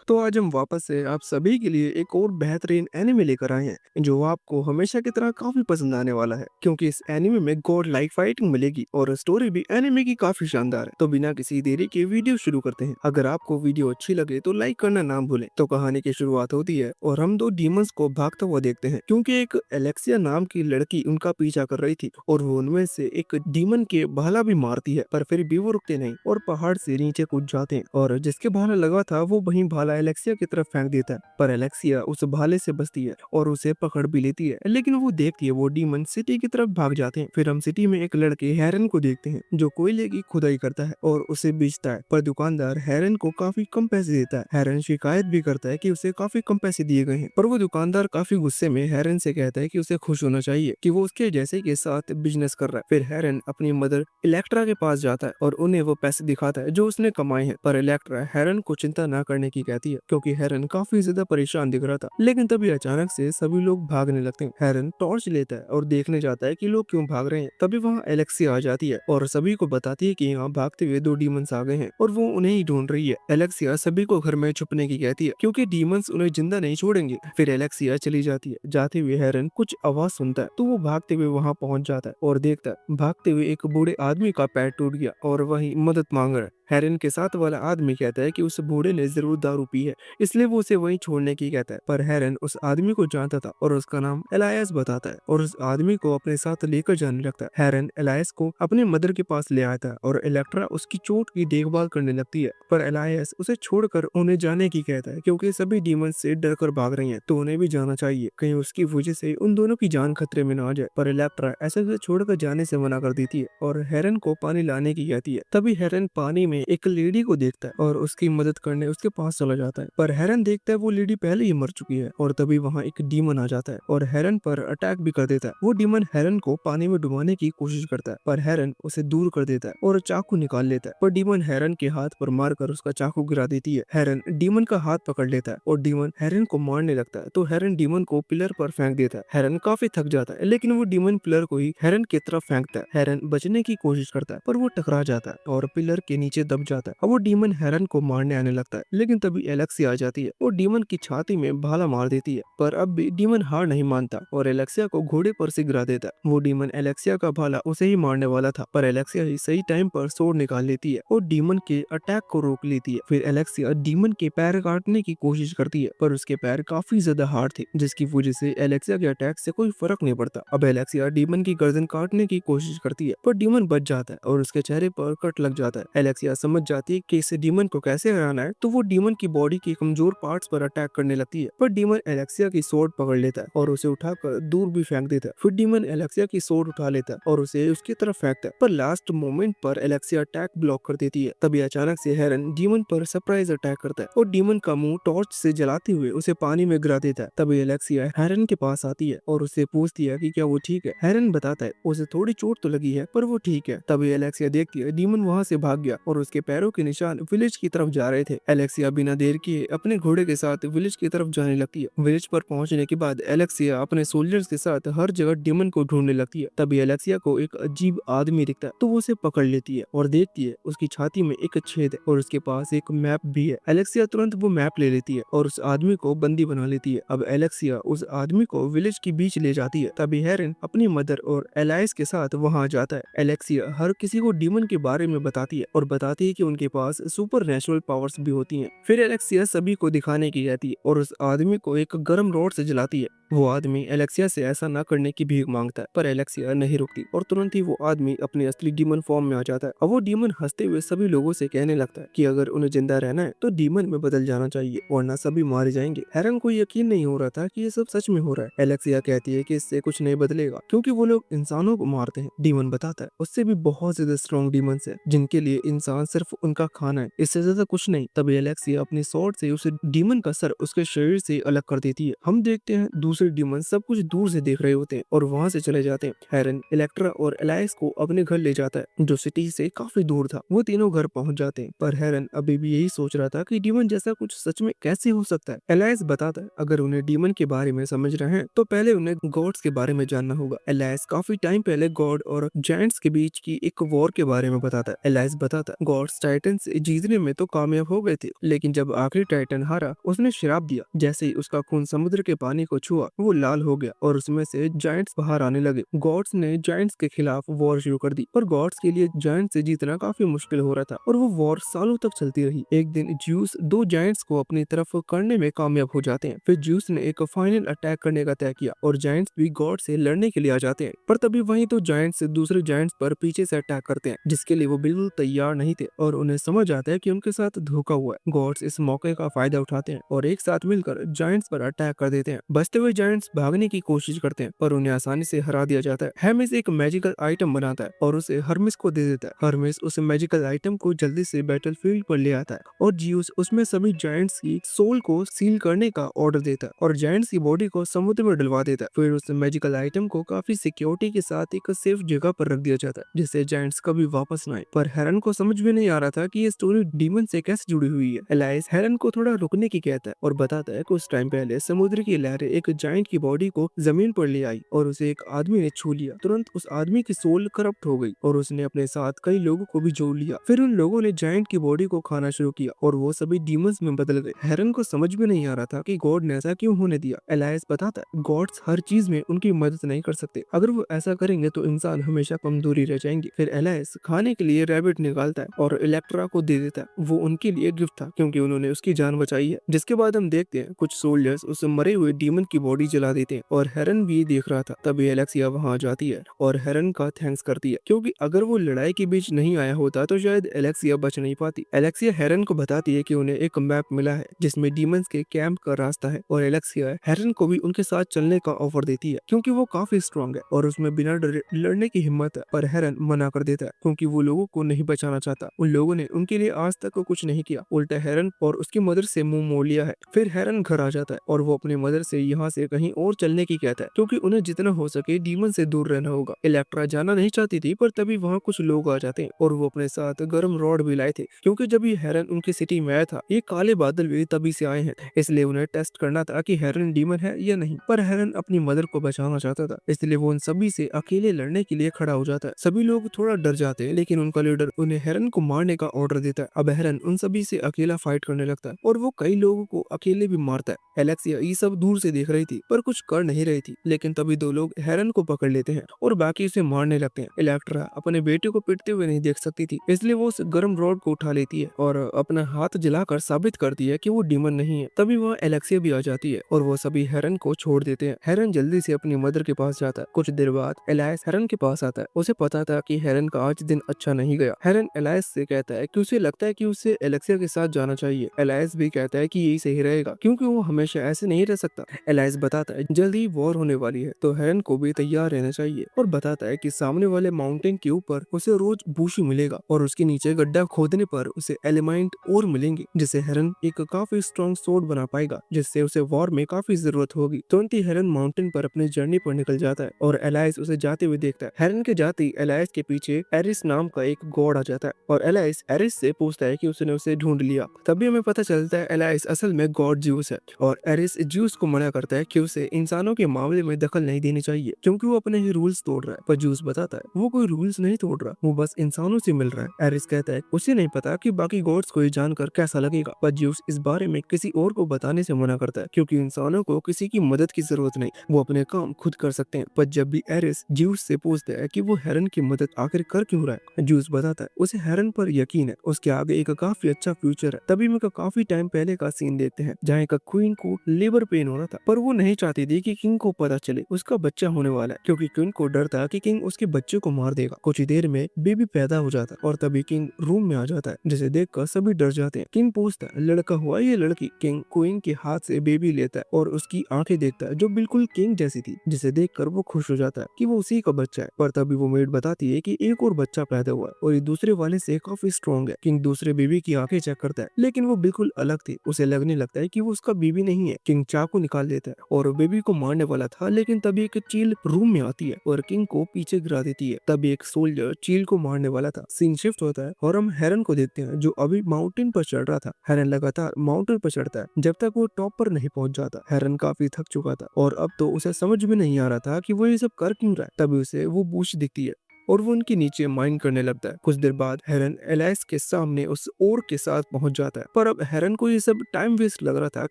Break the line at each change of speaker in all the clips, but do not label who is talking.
तो आज हम वापस से आप सभी के लिए एक और बेहतरीन एनिमे लेकर आए हैं जो आपको हमेशा की तरह काफी पसंद आने वाला है, क्योंकि इस एनिमे में गॉड लाइक फाइटिंग मिलेगी और स्टोरी भी एनिमे की काफी शानदार है। तो बिना किसी देरी के वीडियो शुरू करते हैं। अगर आपको वीडियो अच्छी लगे तो लाइक करना ना भूलें। तो कहानी की शुरुआत होती है और हम दो डीमंस को भागता हुआ देखते हैं, क्योंकि एक एलेक्सिया नाम की लड़की उनका पीछा कर रही थी और वो उनमें से एक डीमन के भाला भी मारती है, पर फिर भी वो रुकते नहीं और पहाड़ से नीचे कूद जाते हैं और जिसके भाला लगा था वो वहीं भाला एलेक्सिया की तरफ फेंक देता है। पर एलेक्सिया उस भाले से बचती है और उसे पकड़ भी लेती है, लेकिन वो देखती है वो डीमन सिटी की तरफ भाग जाते हैं। फिर हम सिटी में एक लड़के हेरन को देखते हैं जो कोयले की खुदाई करता है और उसे बेचता है, पर दुकानदार हेरन को काफी कम पैसे देता है। हेरन शिकायत भी करता है कि उसे काफी कम पैसे दिए गए हैं, पर वो दुकानदार काफी गुस्से में हेरन से कहता है कि उसे खुश होना चाहिए कि वो उसके जैसे के साथ बिजनेस कर रहा है। फिर हेरन अपनी मदर इलेक्ट्रा के पास जाता है और उन्हें वो पैसे दिखाता है जो उसने कमाए हैं, पर इलेक्ट्रा हेरन को चिंता न करने की कहती है, क्योंकि हेरन काफी ज्यादा परेशान दिख रहा था। लेकिन तभी अचानक से सभी लोग भागने लगते हैं। हेरन टॉर्च लेता है और देखने जाता है कि लोग क्यों भाग रहे हैं। तभी वहाँ एलेक्सिया आ जाती है और सभी को बताती है कि यहाँ भागते हुए दो डीमंस आ गए हैं और वो उन्हें ही ढूंढ रही है। एलेक्सिया सभी को घर में छुपने की कहती है, क्योंकि डीमंस उन्हें जिंदा नहीं छोड़ेंगे। फिर एलेक्सिया चली जाती है। जाते हुए हेरन कुछ आवाज सुनता है तो वो भागते हुए वहाँ पहुंच जाता है और देखता है भागते हुए एक बूढ़े आदमी का पैर टूट गया और वही मदद मांग रहा है। हेरन के साथ वाला आदमी कहता है कि उस बूढ़े ने जरूर दारू पी है, इसलिए वो उसे वहीं छोड़ने की कहता है। पर हेरन उस आदमी को जानता था और उसका नाम एलायस बताता है और उस आदमी को अपने साथ लेकर जाने लगता है। हेरन एलायस को अपने मदर के पास ले आता है और इलेक्ट्रा उसकी चोट की देखभाल करने लगती है, पर एलायस उसे छोड़कर उन्हें जाने की कहता है, क्योंकि सभी डीमंस से डर कर भाग रही हैं तो उन्हें भी जाना चाहिए, कहीं उसकी वजह से उन दोनों की जान खतरे में ना आ जाए। पर इलेक्ट्रा ऐसे उसे छोड़कर जाने से मना कर देती है और हेरन को पानी लाने की कहती है। तभी हेरन पानी में एक लेडी को देखता है और उसकी मदद करने उसके पास चला जाता है, पर हेरन देखता है वो लेडी पहले ही मर चुकी है। और तभी वहाँ एक डीमन आ जाता है और हेरन पर अटैक भी कर देता है। वो डीमन हेरन को पानी में डुबाने की कोशिश करता है, पर हेरन उसे दूर कर देता है और चाकू निकाल लेता है, पर डीमन हेरन के हाथ पर मारकर उसका चाकू गिरा देती है। हेरन डीमन का हाथ पकड़ लेता है और डीमन हेरन को मारने लगता है, तो हेरन डीमन को पिलर पर फेंक देता है। हेरन काफी थक जाता है, लेकिन वो डीमन पिलर को ही हेरन की तरफ फेंकता है। हेरन बचने की कोशिश करता है, पर वो टकरा जाता है और पिलर के नीचे दब जाता है। अब वो डीमन हेरन को मारने आने लगता है, लेकिन तभी एलेक्सिया आ जाती है और डीमन की छाती में भाला मार देती है। पर अब भी डीमन हार नहीं मानता और एलेक्सिया को घोड़े पर से गिरा देता है। वो डीमन एलेक्सिया का भाला उसे ही मारने वाला था, पर एलेक्सिया ही सही टाइम पर स्वॉर्ड निकाल लेती है और डीमन के अटैक को रोक लेती है। फिर एलेक्सिया डीमन के पैर काटने की कोशिश करती है, पर उसके पैर काफी ज्यादा हार्ड थे, जिसकी वजह से एलेक्सिया के अटैक से कोई फर्क नहीं पड़ता। अब एलेक्सिया डीमन की गर्दन काटने की कोशिश करती है, पर डीमन बच जाता है और उसके चेहरे पर कट लग जाता है। एलेक्सिया समझ जाती है कि इस डीमन को कैसे हराना है, तो वो डीमन की बॉडी के कमजोर पार्ट्स पर अटैक करने लगती है, पर डीमन एलेक्सिया की स्वॉर्ड पकड़ लेता है और उसे उठाकर दूर भी फेंक देता है। फिर डीमन एलेक्सिया की स्वॉर्ड उठा लेता है और उसे उसकी तरफ फेंकता है, पर लास्ट मोमेंट पर एलेक्सिया अटैक ब्लॉक कर देती है। तभी अचानक से हेरन डीमन पर सरप्राइज अटैक करता है और डीमन का मुंह टॉर्च से जलाते हुए उसे पानी में गिरा देता है। तभी एलेक्सिया हेरन के पास आती है और उससे पूछती है कि क्या वो ठीक है। हेरन बताता है उसे थोड़ी चोट तो लगी है, पर वो ठीक है। तभी एलेक्सिया देखती है डीमन वहाँ से भाग गया और उसके पैरों के निशान विलेज की तरफ जा रहे थे। एलेक्सिया बिना देर किए अपने घोड़े के साथ विलेज की तरफ जाने लगती है। विलेज पर पहुंचने के बाद एलेक्सिया अपने सोल्जर्स के साथ हर जगह डीमन को ढूंढने लगती है। तभी एलेक्सिया को एक अजीब आदमी दिखता है, तो वो उसे पकड़ लेती है और देखती है उसकी छाती में एक छेद है और उसके पास एक मैप भी है। एलेक्सिया तुरंत वो मैप ले लेती है और उस आदमी को बंदी बना लेती है। अब एलेक्सिया उस आदमी को विलेज के बीच ले जाती है। तभी हेरन अपनी मदर और एलाइस के साथ वहां जाता है। एलेक्सिया हर किसी को डीमन के बारे में बताती है और बताती है कि उनके पास सुपर नेचुरल पावर्स भी होती हैं। फिर एलेक्सिया सभी को दिखाने की कहती है और उस आदमी को एक गर्म रॉड से जलाती है। वो आदमी एलेक्सिया से ऐसा न करने की भीख मांगता है, पर एलेक्सिया नहीं रुकती और तुरंत ही वो आदमी अपनी असली डीमन फॉर्म में आ जाता है। अब वो डीमन हंसते हुए सभी लोगों से कहने लगता है कि अगर उन्हें जिंदा रहना है तो डीमन में बदल जाना चाहिए, वरना सभी मारे जाएंगे। हेरन को यकीन नहीं हो रहा था कि ये सब सच में हो रहा है। एलेक्सिया कहती है कि इससे कुछ नहीं बदलेगा, क्योंकि वो लोग इंसानों को मारते हैं। डीमन बताता है उससे भी बहुत ज्यादा स्ट्रॉन्ग डीमंस है, जिनके लिए इंसान सिर्फ उनका खाना है, इससे ज्यादा कुछ नहीं। तभी एलेक्सिया अपनी स्वॉर्ड से उस डीमन का सर उसके शरीर से अलग कर देती है। हम देखते हैं दूसरी दूसरे डीमन सब कुछ दूर से देख रहे होते हैं और वहाँ से चले जाते हैं। हेरन इलेक्ट्रा और एलाइस को अपने घर ले जाता है जो सिटी से काफी दूर था। वो तीनों घर पहुंच जाते हैं पर हेरन अभी भी यही सोच रहा था कि डीमन जैसा कुछ सच में कैसे हो सकता है। एलाइस बताता है अगर उन्हें डीमन के बारे में समझ रहे हैं तो पहले उन्हें गॉड्स के बारे में जानना होगा। एलाइस काफी टाइम पहले गॉड और जायंट्स के बीच की एक वॉर के बारे में बताता है। एलाइस बताता है गॉड्स टाइटन से जीतने में तो कामयाब हो गए थे लेकिन जब आखिरी टाइटन हारा उसने श्राप दिया। जैसे ही उसका खून समुद्र के पानी को छुआ वो लाल हो गया और उसमें से जायंट्स बाहर आने लगे। गॉड्स ने जायंट्स के खिलाफ वॉर शुरू कर दी पर गॉड्स के लिए जायंट्स से जीतना काफी मुश्किल हो रहा था और वो वॉर सालों तक चलती रही। एक दिन ज्यूस दो जायंट्स को अपनी तरफ करने में कामयाब हो जाते हैं। फिर ज्यूस ने एक फाइनल अटैक करने का तय किया और जायंट्स भी गॉड से लड़ने के लिए आ जाते हैं पर तभी वहीं तो जायंट्स दूसरे जायंट्स पर पीछे से अटैक करते हैं जिसके लिए वो बिल्कुल तैयार नहीं थे और उन्हें समझ आता है कि उनके साथ धोखा हुआ है। गॉड्स इस मौके का फायदा उठाते हैं और एक साथ मिलकर जायंट्स पर अटैक कर देते हैं। बचते हुए जायंट्स भागने की कोशिश करते हैं पर उन्हें आसानी से हरा दिया जाता है। हेमिस एक मैजिकल आइटम बनाता है और उसे हर्मिस को दे देता है। हर्मिस उस मैजिकल आइटम को जल्दी से बैटलफील्ड पर ले आता है और जियूस उसमें सभी जायंट्स की सोल को सील करने का ऑर्डर देता है और जायंट्स की बॉडी को समुद्र में डलवा देता है। फिर उस मैजिकल आइटम को काफी सिक्योरिटी के साथ एक सेफ जगह पर रख दिया जाता है जिससे जायंट्स कभी वापस न आए। पर हेरन को समझ में नहीं आ रहा था कि ये स्टोरी डीमन से कैसे जुड़ी हुई है। एलाइस हेरन को थोड़ा रुकने की कहता है और बताता है कि उस टाइम पहले समुद्र की लहरें एक जायंट की बॉडी को जमीन पर ले आई और उसे एक आदमी ने छू लिया। तुरंत उस आदमी की सोल करप्ट हो गई और उसने अपने साथ कई लोगों को भी जोड़ लिया। फिर उन लोगों ने जायंट की बॉडी को खाना शुरू किया और वो सभी डीमंस में बदल गए। हेरन को समझ में नहीं आ रहा था कि गॉड ने ऐसा क्यों होने दिया। एलाइस बताता है गॉड्स हर चीज में उनकी मदद नहीं कर सकते, अगर वो ऐसा करेंगे तो इंसान हमेशा कमजोरी रह जाएंगे। फिर एलाइस खाने के लिए रैबिट निकालता है और इलेक्ट्रा को दे देता है। वो उनके लिए गिफ्ट था क्योंकि उन्होंने उसकी जान बचाई है। जिसके बाद हम देखते हैं कुछ सोल्जर्स उस मरे हुए डीमन की बॉडी जला देते हैं और हेरन भी देख रहा था। तभी एलेक्सिया वहां जाती है और हेरन का थैंक्स करती है क्योंकि अगर वो लड़ाई के बीच नहीं आया होता तो शायद एलेक्सिया बच नहीं पाती। एलेक्सिया हेरन को बताती है कि उन्हें एक मैप मिला है जिसमें डीमंस के कैंप का रास्ता है और एलेक्सिया हेरन को भी उनके साथ चलने का ऑफर देती है क्योंकि वो काफी स्ट्रांग है और उसमें बिना डरे लड़ने की हिम्मत है। पर हेरन मना कर देता है क्योंकि वो लोगों को नहीं बचाना चाहता। उन लोगों ने उनके लिए आज तक कुछ नहीं किया, उल्टा हेरन और उसकी मदर से मुंह मोड़ लिया है। फिर हेरन घर आ जाता है और वो अपनी मदर से यहाँ से कहीं और चलने की कहता है क्योंकि उन्हें जितना हो सके डीमन से दूर रहना होगा। इलेक्ट्रा जाना नहीं चाहती थी पर तभी वहाँ कुछ लोग आ जाते हैं और वो अपने साथ गर्म रॉड भी लाए थे क्योंकि जब ये हेरन उनकी सिटी में आया था ये काले बादल भी तभी से आए हैं, इसलिए उन्हें टेस्ट करना था कि हेरन डीमन है या नहीं। पर हेरन अपनी मदर को बचाना चाहता था इसलिए वो उन सभी से अकेले लड़ने के लिए खड़ा हो जाता है। सभी लोग थोड़ा डर जाते हैं लेकिन उनका लीडर उन्हें हेरन को मारने का ऑर्डर देता है। अब हेरन उन सभी से अकेला फाइट करने लगता है और वो कई लोगों को अकेले भी मारता है। एलेक्सिया ये सब दूर से देख रही थी पर कुछ कर नहीं रही थी लेकिन तभी दो लोग हेरन को पकड़ लेते हैं और बाकी उसे मारने लगते हैं। इलेक्ट्रा अपने बेटे को पिटते हुए नहीं देख सकती थी इसलिए वो उस गर्म रॉड को उठा लेती है और अपना हाथ जलाकर साबित करती है कि वो डीमन नहीं है। तभी वह एलेक्सिया भी आ जाती है और वो सभी हेरन को छोड़ देते हैं। हेरन जल्दी से अपनी मदर के पास जाता है। कुछ देर बाद एलाइस हेरन के पास आता है। उसे पता था कि हेरन का आज दिन अच्छा नहीं गया। हेरन एलाइस से कहता है कि उसे लगता है कि उसे एलेक्सिया के साथ जाना चाहिए। एलाइस भी कहता है कि यही सही रहेगा क्योंकि वो हमेशा ऐसे नहीं रह सकता। एलाइस बताता है जल्दी वॉर होने वाली है तो हेरन को भी तैयार रहना चाहिए और बताता है कि सामने वाले माउंटेन के ऊपर उसे रोज बूशी मिलेगा और उसके नीचे गड्ढा खोदने पर उसे एलिमेंट और मिलेंगे जिससे हेरन एक काफी स्ट्रॉन्ग सोर्ड बना पाएगा जिससे उसे वॉर में काफी जरूरत होगी। तुरंत ही हेरन माउंटेन पर अपनी जर्नी पर निकल जाता है और एलाइस उसे जाते हुए देखता है। हेरन के जाते ही एलाइस के पीछे एरिस नाम का एक गॉड आ जाता है और एलाइस एरिस से पूछता है कि उसने उसे ढूंढ लिया। तभी हमें पता चलता है एलाइस असल में गॉड ज्यूस है और एरिस ज्यूस को मना करता है कि उसे इंसानों के मामले में दखल नहीं देनी चाहिए क्योंकि वो अपने ही रूल्स तोड़ रहा है। पर ज्यूस बताता है वो कोई रूल्स नहीं तोड़ रहा, वो बस इंसानों से मिल रहा है। एरिस कहता है उसे नहीं पता कि बाकी गॉड्स को ये जानकर कैसा लगेगा, पर ज्यूस इस बारे में किसी और को बताने से मना करता है क्योंकि इंसानों को किसी की मदद की जरूरत नहीं, वो अपने काम खुद कर सकते हैं। पर जब भी एरिस ज्यूस से पूछता है कि वो हेरन की मदद आखिर कर क्यों रहा है, ज्यूस बताता है उसे हेरन पर यकीन है, उसके आगे एक काफी अच्छा फ्यूचर है। तभी मैं काफी टाइम पहले का सीन देखते हैं जहाँ एक क्वीन को लेबर पेन हो रहा था पर वो नहीं चाहती थी कि किंग को पता चले उसका बच्चा होने वाला है क्योंकि क्वीन को डर था कि किंग उसके बच्चे को मार देगा। कुछ ही देर में बेबी पैदा हो जाता है और तभी किंग रूम में आ जाता है जिसे देखकर सभी डर जाते हैं। किंग पूछता है लड़का हुआ या लड़की। किंग क्वीन के हाथ से बेबी लेता है और उसकी आंखें देखता है जो बिल्कुल किंग जैसी थी जिसे देखकर वो खुश हो जाता है कि वो उसी का बच्चा है। पर तभी वो मेड बताती है कि एक और बच्चा पैदा हुआ है और ये दूसरे वाले से काफी स्ट्रॉन्ग है। किंग दूसरे बेबी की आंखें चेक करता है लेकिन वो बिल्कुल अलग थी, उसे लगने लगता है कि वो उसका बेबी नहीं है। किंग चाकू निकाल देता है और बेबी को मारने वाला था, लेकिन तभी एक चील रूम में आती है और किंग को पीछे गिरा देती है। तभी एक सोल्जर चील को मारने वाला था। सीन शिफ्ट होता है और हम हेरन को देखते हैं जो अभी माउंटेन पर चढ़ रहा था। हेरन लगातार माउंटेन पर चढ़ता है जब तक वो टॉप पर नहीं पहुंच जाता। हेरन काफी थक चुका था और अब तो उसे समझ में नहीं आ रहा था कि वो ये सब कर क्यों रहा है। तभी उसे वो बूश दिखती है और वो उनके नीचे माइन करने लगता है। कुछ देर बाद हेरन एलाइस के सामने उस ओर के साथ पहुंच जाता है, पर अब हेरन को ये सब टाइम वेस्ट लग रहा था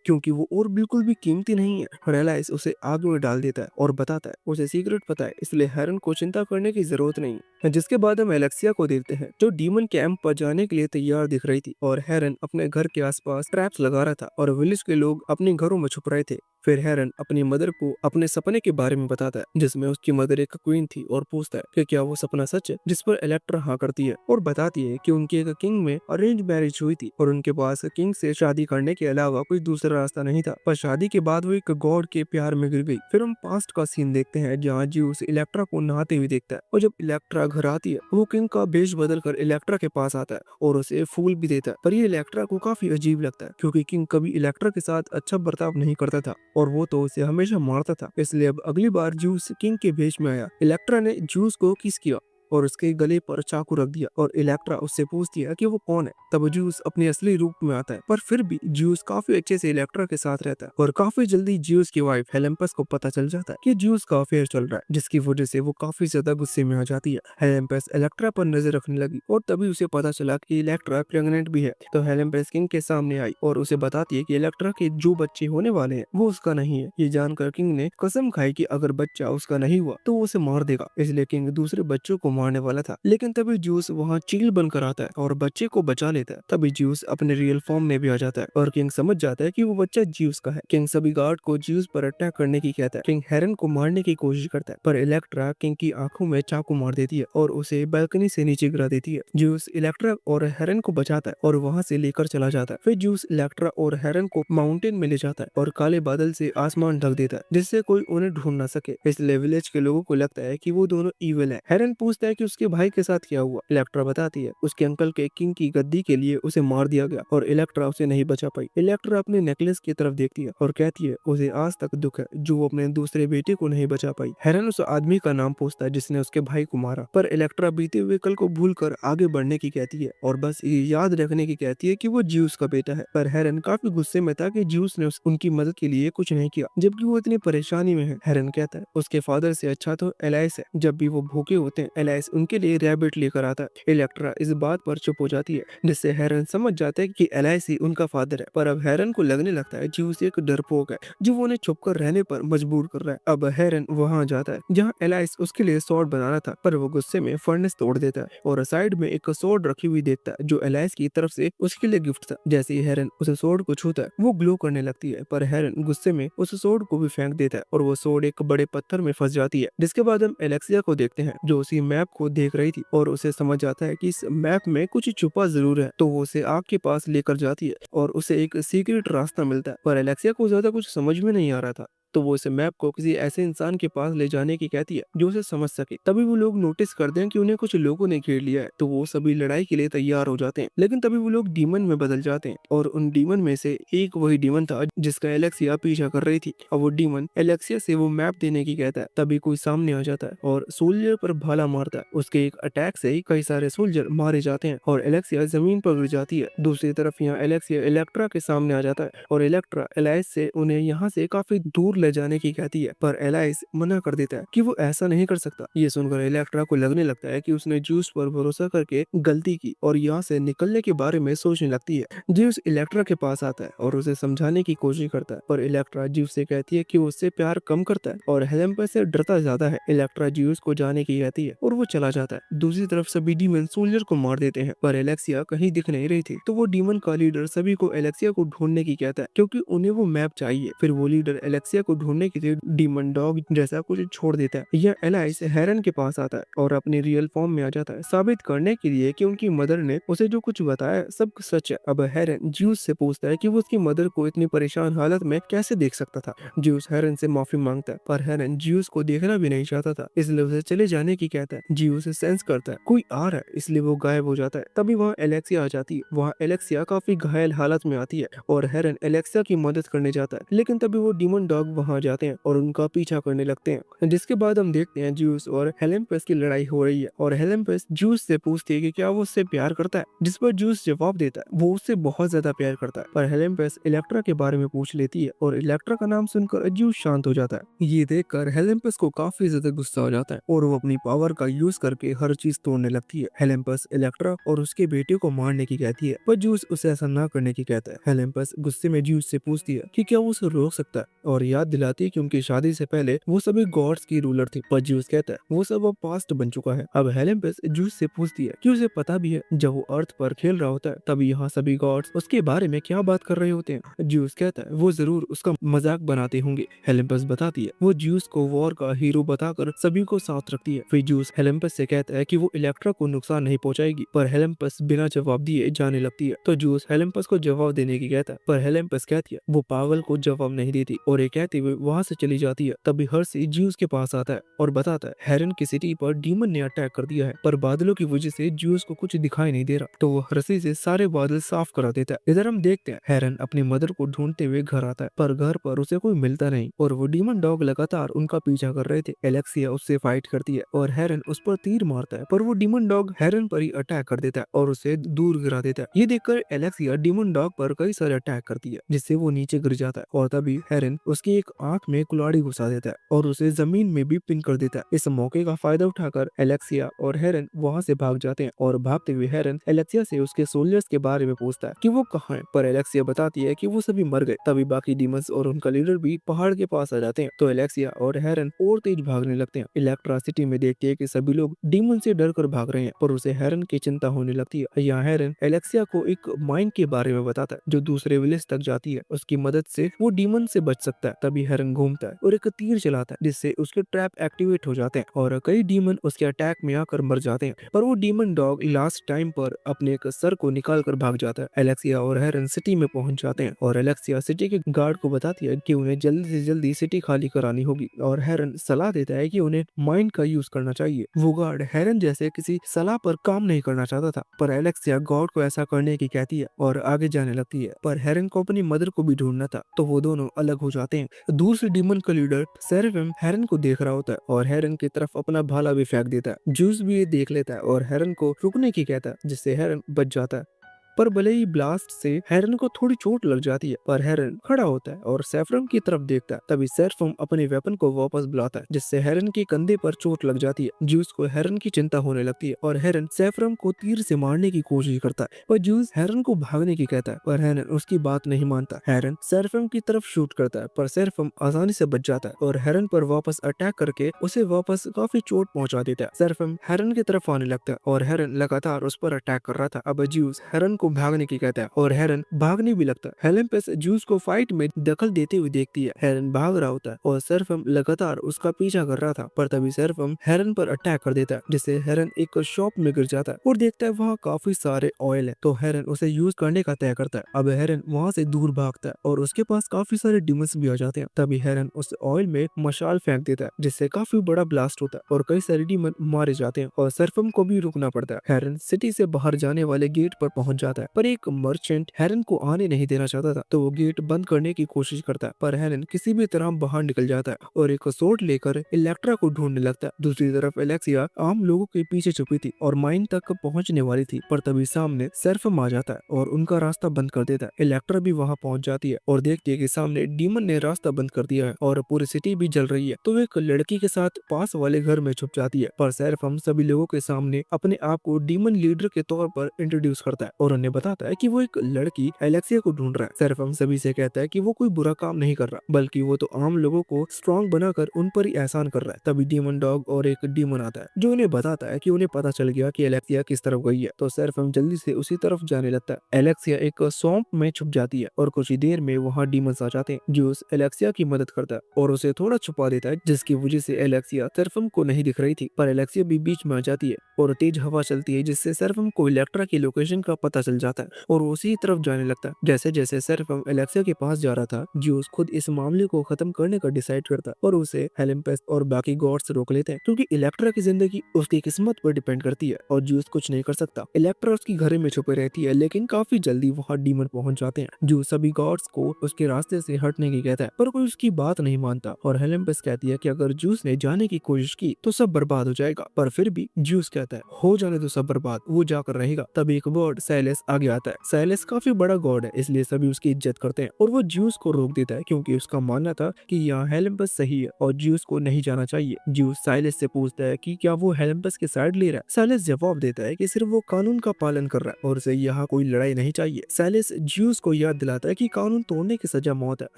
क्योंकि वो ओर बिल्कुल भी कीमती नहीं है। और एलाइस उसे आग में डाल देता है और बताता है उसे सीक्रेट पता है, इसलिए हेरन को चिंता करने की जरूरत नहीं है। जिसके बाद हम एलेक्सिया को देखते हैं जो डीमन कैंप पर जाने के लिए तैयार दिख रही थी और हेरन अपने घर के आसपास ट्रैप्स लगा रहा था और विलेज के लोग अपने घरों में छुप रहे थे। फिर हेरन अपनी मदर को अपने सपने के बारे में बताता है जिसमें उसकी मदर एक क्वीन थी और पूछता है कि क्या वो सपना सच है, जिस पर इलेक्ट्रा हाँ करती है और बताती है कि उनकी एक किंग में अरेंज मैरिज हुई थी और उनके पास किंग से शादी करने के अलावा कोई दूसरा रास्ता नहीं था। पर शादी के बाद वो एक गॉड के प्यार में गिर गई। फिर हम पास्ट का सीन देखते हैं जहाँ ज्यूस इलेक्ट्रा को नहाते हुए देखता है और जब इलेक्ट्रा घर आती है वो किंग का भेष बदल कर इलेक्ट्रा के पास आता है और उसे फूल भी देता है। पर ये इलेक्ट्रा को काफी अजीब लगता है क्योंकि किंग कभी इलेक्ट्रा के साथ अच्छा बर्ताव नहीं करता था और वो तो उसे हमेशा मारता था। इसलिए अब अगली बार जूस किंग के भेष में आया। इलेक्ट्रा ने जूस को किस किया और उसके गले पर चाकू रख दिया और इलेक्ट्रा उससे पूछती है कि वो कौन है। तब ज्यूस अपने असली रूप में आता है, पर फिर भी ज्यूस काफी अच्छे से इलेक्ट्रा के साथ रहता है और काफी जल्दी ज्यूस की वाइफ हेलेम्पस को पता चल जाता है कि ज्यूस का अफेयर चल रहा है, जिसकी वजह से वो काफी ज्यादा गुस्से में आ जाती है। हेलेम्पस इलेक्ट्रा पर नजर रखने लगी और तभी उसे पता चला कि इलेक्ट्रा प्रेग्नेंट भी है। तो हेलेम्पस किंग के सामने आई और उसे बताती है कि इलेक्ट्रा के जो बच्चे होने वाले हैं वो उसका नहीं है। ये जानकर किंग ने कसम खाई कि अगर बच्चा उसका नहीं हुआ तो वो उसे मार देगा। इसलिए किंग दूसरे बच्चों को मारने वाला था, लेकिन तभी ज्यूस वहाँ चील बनकर आता है और बच्चे को बचा लेता है। तभी ज्यूस अपने रियल फॉर्म में भी आ जाता है और किंग समझ जाता है कि वो बच्चा ज्यूस का है। किंग सभी गार्ड को ज्यूस पर अटैक करने की कहता है। किंग हेरन को मारने की कोशिश करता है, पर इलेक्ट्रा किंग की आंखों में चाकू मार देती है और उसे बालकनी से नीचे गिरा देती है। ज्यूस इलेक्ट्रा और हेरन को बचाता है और वहाँ से लेकर चला जाता है। फिर ज्यूस इलेक्ट्रा और हेरन को माउंटेन में ले जाता है और काले बादल से आसमान ढक देता है जिससे कोई उन्हें ढूंढ न सके। इसलिए विलेज के लोगों को लगता है कि वो दोनों इविल है। हेरन पूछता है कि उसके भाई के साथ क्या हुआ। इलेक्ट्रा बताती है उसके अंकल के किंग की गद्दी के लिए उसे मार दिया गया और इलेक्ट्रा उसे नहीं बचा पाई। इलेक्ट्रा अपने नेकलेस की तरफ देखती है और कहती है उसे आज तक दुख है जो वो अपने दूसरे बेटे को नहीं बचा पाई। हेरन उस आदमी का नाम पूछता है जिसने उसके भाई को मारा, पर इलेक्ट्रा बीते हुए कल को भूलकर आगे बढ़ने की कहती है और बस ये याद रखने की कहती है कि वो ज्यूस का बेटा है। पर हेरन काफी गुस्से में था कि ज्यूस ने उनकी मदद के लिए कुछ नहीं किया जबकि वो इतनी परेशानी में है। हेरन कहता है उसके फादर से अच्छा तो एलाइस है, जब भी वो भूखे होते हैं एलाइस उनके लिए रैबिट लेकर आता है। इलेक्ट्रा इस बात पर चुप हो जाती है जिससे हेरन समझ जाता है कि एलाइस ही उनका फादर है। पर अब हेरन को लगने लगता है ज्यूस एक डरपोक है जो वो उन्हें छुप कर रहने पर मजबूर कर रहा है। अब हेरन वहाँ जाता है जहाँ एलाइस उसके लिए स्वॉर्ड बनाना था, पर वो गुस्से में फर्नेस तोड़ देता है और साइड में एक स्वॉर्ड रखी हुई देखता है जो एलाइस की तरफ से उसके लिए गिफ्ट था। जैसे ही हेरन उस स्वॉर्ड को छूता है वो ग्लो करने लगती है, पर हेरन गुस्से में उस स्वॉर्ड को भी फेंक देता है और वो स्वॉर्ड एक बड़े पत्थर में फंस जाती है। जिसके बाद हम एलेक्सिया को देखते हैं जो उसी मैप को देख रही थी और उसे समझ जाता है कि इस मैप में कुछ छुपा जरूर है, तो वो उसे आग के पास लेकर जाती है और उसे एक सीक्रेट रास्ता मिलता है। पर एलेक्सिया को ज्यादा कुछ समझ में नहीं आ रहा था, तो वो इस मैप को किसी ऐसे इंसान के पास ले जाने की कहती है जो उसे समझ सके। तभी वो लोग नोटिस करते हैं कि उन्हें कुछ लोगों ने घेर लिया है, तो वो सभी लड़ाई के लिए तैयार हो जाते हैं। लेकिन तभी वो लोग डीमन में बदल जाते हैं और उन डीमन में से एक वही डीमन था जिसका एलेक्सिया पीछा कर रही थी और वो डीमन एलेक्सिया से वो मैप देने की कहता है। तभी कोई सामने आ जाता है और सोल्जर पर भाला मारता है। उसके एक अटैक से ही कई सारे सोल्जर मारे जाते हैं और एलेक्सिया जमीन पर गिर जाती है। दूसरी तरफ यहाँ एलेक्सिया इलेक्ट्रा के सामने आ जाता है और इलेक्ट्रा एलाइस से उन्हें यहाँ से काफी दूर ले जाने की कहती है, पर एलाइस मना कर देता है कि वो ऐसा नहीं कर सकता। ये सुनकर इलेक्ट्रा को लगने लगता है कि उसने ज्यूस पर भरोसा करके गलती की और यहाँ से निकलने के बारे में सोचने लगती है। ज्यूस इलेक्ट्रा के पास आता है और उसे समझाने की कोशिश करता है, पर इलेक्ट्रा ज्यूस से कहती है कि वो उससे प्यार कम करता है और हेलेम्पस से डरता ज्यादा है। इलेक्ट्रा ज्यूस को जाने की कहती है और वो चला जाता है। दूसरी तरफ सभी डीमन सोल्जर को मार देते हैं, पर एलेक्सिया कहीं दिख नहीं रही थी, तो वो डीमन का लीडर सभी को एलेक्सिया को ढूंढने की कहता है क्योंकि उन्हें वो मैप चाहिए। फिर वो लीडर एलेक्सिया को ढूंढने के लिए डीमन डॉग जैसा कुछ छोड़ देता है। यह एलाइस हेरन के पास आता है और अपने रियल फॉर्म में आ जाता है साबित करने के लिए कि उनकी मदर ने उसे जो कुछ बताया सब सच है। अब हेरन ज्यूस से पूछता है कि वो उसकी मदर को इतनी परेशान हालत में कैसे देख सकता था। ज्यूस हेरन से माफी मांगता है, पर हेरन ज्यूस को देखना भी नहीं चाहता था, इसलिए उसे चले जाने की कहता है। ज्यूस सेंस करता है कोई आ रहा है, इसलिए वो गायब हो जाता है। तभी वहाँ एलेक्सिया आ जाती है। वहाँ एलेक्सिया काफी घायल हालत में आती है और हेरन एलेक्सिया की मदद करने जाता है, लेकिन तभी वो डीमन डॉग वहाँ जाते हैं और उनका पीछा करने लगते हैं। जिसके बाद हम देखते हैं ज्यूस और हेलेम्पस की लड़ाई हो रही है और हेलेम्पस ज्यूस से पूछती है कि क्या वो उससे प्यार करता है, जिस पर ज्यूस जवाब देता है वो उससे बहुत ज्यादा प्यार करता है। पर हेलेम्पस इलेक्ट्रा के बारे में पूछ लेती है और इलेक्ट्रा का नाम सुनकर ज्यूस शांत हो जाता है। ये देखकर हेलेम्पस को काफी ज्यादा गुस्सा हो जाता है और वो अपनी पावर का यूज करके हर चीज तोड़ने लगती है। हेलेम्पस इलेक्ट्रा और उसके बेटे को मारने की कहती है पर ज्यूस उसे ऐसा ना करने की कहता है। हेलेम्पस गुस्से में ज्यूस से पूछती है कि क्या वो उसे रोक सकता है और याद दिलाती है कि उनकी शादी से पहले वो सभी गॉड्स की रूलर थी। पर ज्यूस कहता है वो सब अब पास्ट बन चुका है। अब हेलेम्पस ज्यूस से पूछती है कि उसे पता भी है जब वो अर्थ पर खेल रहा होता है तब यहाँ सभी गॉड्स उसके बारे में क्या बात कर रहे होते हैं। ज्यूस कहता है वो जरूर उसका मजाक बनाते होंगे। हेलेम्पस बताती है वो ज्यूस को वॉर का हीरो बताकर सभी को साथ रखती है। फिर ज्यूस हेलेम्पस से कहता है कि वो इलेक्ट्रा को नुकसान नहीं पहुंचाएगी पर हेलेम्पस बिना जवाब दिए जाने लगती है। तो ज्यूस हेलेम्पस को जवाब देने की कहता है पर हेलेम्पस कहती है वो पागल को जवाब नहीं देती और ये कहते हुए वहाँ से चली जाती है। तभी हर्सी ज्यूस के पास आता है और बताता है हेरन की सिटी पर डीमन ने अटैक कर दिया है पर बादलों की वजह से ज्यूस को कुछ दिखाई नहीं दे रहा। तो वो हर्सी से सारे बादल साफ करा देता है। इधर हम देखते हैं हेरन अपनी मदर को ढूंढते हुए घर आता है पर घर पर उसे कोई मिलता नहीं और वो डीमन डॉग लगातार उनका पीछा कर रहे थे। एलेक्सिया उससे फाइट करती है और हेरन उस पर तीर मारता है पर वो डीमन डॉग हेरन पर ही अटैक कर देता है और उसे दूर गिरा देता है। ये देखकर एलेक्सिया डीमन डॉग पर कई सारे अटैक करती है जिससे वो नीचे गिर जाता है और तभी हेरन उसकी एक आंख में कुल्हाड़ी घुसा देता है और उसे जमीन में भी पिन कर देता है। इस मौके का फायदा उठाकर एलेक्सिया और हेरन वहाँ से भाग जाते हैं और भागते हुए हेरन एलेक्सिया से उसके सोल्जर्स के बारे में पूछता है कि वो कहाँ है पर एलेक्सिया बताती है कि वो सभी मर गए। तभी बाकी डीमंस और उनका लीडर भी पहाड़ के पास आ जाते हैं तो एलेक्सिया और हेरन और तेज भागने लगते हैं। इलेक्ट्रा सिटी में देखती है कि सभी लोग डीमन से डर कर भाग रहे हैं पर उसे हेरन की चिंता होने लगती है। यहाँ हेरन एलेक्सिया को एक माइन के बारे में बताता है जो दूसरे विलेज तक जाती है। उसकी मदद से वो डीमन से बच सकता है। तभी हेरन घूमता है और एक तीर चलाता है जिससे उसके ट्रैप एक्टिवेट हो जाते हैं और कई डीमन उसके अटैक में आकर मर जाते हैं पर वो डीमन डॉग लास्ट टाइम पर अपने एक सर को निकाल कर भाग जाता है। एलेक्सिया और हेरन सिटी में पहुंच जाते हैं और एलेक्सिया सिटी के गार्ड को बताती है कि उन्हें जल्दी से जल्दी सिटी खाली करानी होगी और हेरन सलाह देता है कि उन्हें माइंड का यूज करना चाहिए। वो गार्ड हेरन जैसे किसी सलाह पर काम नहीं करना चाहता था पर एलेक्सिया गॉड को ऐसा करने की कहती है और आगे जाने लगती है। पर हेरन को अपनी मदर को भी ढूंढना था तो वो दोनों अलग हो जाते हैं। दूसरे डीमन का लीडर सेरेफिम हेरन को देख रहा होता है और हेरन की तरफ अपना भाला भी फेंक देता है। जूस भी ये देख लेता है और हेरन को रुकने की कहता है जिससे हेरन बच जाता है। पर भले ही ब्लास्ट से हेरन को थोड़ी चोट लग जाती है पर हेरन खड़ा होता है और सेफ्रम की तरफ देखता है। तभी सेफ्रम अपने वेपन को वापस बुलाता है जिससे हेरन के कंधे पर चोट लग जाती है। जूस को हेरन की चिंता होने लगती है और हेरन सेफ्रम को तीर से मारने की कोशिश करता है पर जूस हेरन को भागने की कहता है पर हेरन उसकी बात नहीं मानता। हेरन सेफ्रम की तरफ शूट करता है पर सेफ्रम आसानी से बच जाता है और हेरन पर वापस अटैक करके उसे वापस काफी चोट पहुंचा देता है। सेफ्रम हेरन की तरफ आने लगता है और हेरन लगातार उस पर अटैक कर रहा था। अब जूस हेरन को भागने की कहता है और हेरन भागने भी लगता है। हेलेम्पस जूस को फाइट में दखल देते हुए देखती है। हेरन भाग रहा होता है और सर्फम लगातार उसका पीछा कर रहा था पर तभी सर्फम हेरन पर अटैक कर देता है जिससे हेरन एक शॉप में गिर जाता है और देखता है वहाँ काफी सारे ऑयल है तो हेरन उसे यूज करने का तय करता है। अब हेरन वहाँ से दूर भागता है और उसके पास काफी सारे डिमंस भी आ जाते हैं। तभी हेरन उस ऑयल में मशाल फेंक देता है जिससे काफी बड़ा ब्लास्ट होता है और कई सारे डिमन मारे जाते हैं और सर्फम को भी रुकना पड़ता है। हेरन सिटी से बाहर जाने वाले गेट पर पहुंच जाता है पर एक मर्चेंट हेरन को आने नहीं देना चाहता था तो वो गेट बंद करने की कोशिश करता है पर हेरन किसी भी तरह बाहर निकल जाता है और एक सोर्ड लेकर इलेक्ट्रा को ढूंढने लगता है। दूसरी तरफ एलेक्सिया आम लोगों के पीछे छुपी थी और माइन तक पहुंचने वाली थी पर तभी सामने सर्फम आ जाता है और उनका रास्ता बंद कर देता है। इलेक्ट्रा भी वहां पहुंच जाती है और देखती है कि सामने डीमन ने रास्ता बंद कर दिया है और पूरी सिटी भी जल रही है तो एक लड़की के साथ पास वाले घर में छुप जाती है पर सर्फम सभी लोगों के सामने अपने आप को डीमन लीडर के तौर पर इंट्रोड्यूस करता है और उन्हें बताता है कि वो एक लड़की एलेक्सिया को ढूंढ रहा है। सर्फम सभी से कहता है कि वो कोई बुरा काम नहीं कर रहा बल्कि वो तो आम लोगों को स्ट्रांग बनाकर उन पर ही एहसान कर रहा है। तभी डीमन डॉग और एक डीमन आता है जो उन्हें बताता है कि उन्हें पता चल गया कि एलेक्सिया किस तरफ गई है तो सर्फम जल्दी से उसी तरफ जाने लगता है। एलेक्सिया एक सौंप में छुप जाती है और कुछ ही देर में वहाँ डीमंस आ जाते हैं जो उस एलेक्सिया की मदद करता है और उसे थोड़ा छुपा देता है जिसकी वजह से एलेक्सिया सर्फम को नहीं दिख रही थी पर एलेक्सिया भी बीच में आ जाती है और तेज हवा चलती है जिससे सर्फम को इलेक्ट्रा की लोकेशन का पता चल चल जाता है और वो उसी तरफ जाने लगता है। जैसे जैसे सेराफिम एलेक्सिया के पास जा रहा था, ज्यूस खुद इस मामले को खत्म करने का डिसाइड करता है और उसे हेलेम्पस और बाकी गॉड्स रोक लेते हैं, क्योंकि इलेक्ट्रा की जिंदगी उसकी किस्मत पर डिपेंड करती है और ज्यूस कुछ नहीं कर सकता। इलेक्ट्रा उसकी घर में छुपे रहती है, लेकिन काफी जल्दी वहाँ डीमन पहुंच जाते हैं। ज्यूस सभी गॉड्स को उसके रास्ते से हटने की कहता है, पर कोई उसकी बात नहीं मानता और हेलेम्पस कहती है कि अगर ज्यूस ने जाने की कोशिश की तो सब बर्बाद हो जाएगा, पर फिर भी ज्यूस कहता है हो जाने दो सब बर्बाद, वो जाकर रहेगा। तभी एक गॉड साइलेस आगे आता है। साइलेस काफी बड़ा गॉड है, इसलिए सभी उसकी इज्जत करते हैं और वो ज्यूस को रोक देता है, क्योंकि उसका मानना था कि यहाँ हेलेम्पस सही है और ज्यूस को नहीं जाना चाहिए। ज्यूस साइलेस से पूछता है कि क्या वो हेलेम्पस के साइड ले रहा है। साइलेस जवाब देता है कि सिर्फ वो कानून का पालन कर रहा है और उसे यहाँ कोई लड़ाई नहीं चाहिए। साइलेस ज्यूस को याद दिलाता है कि कानून तोड़ने की सजा मौत है।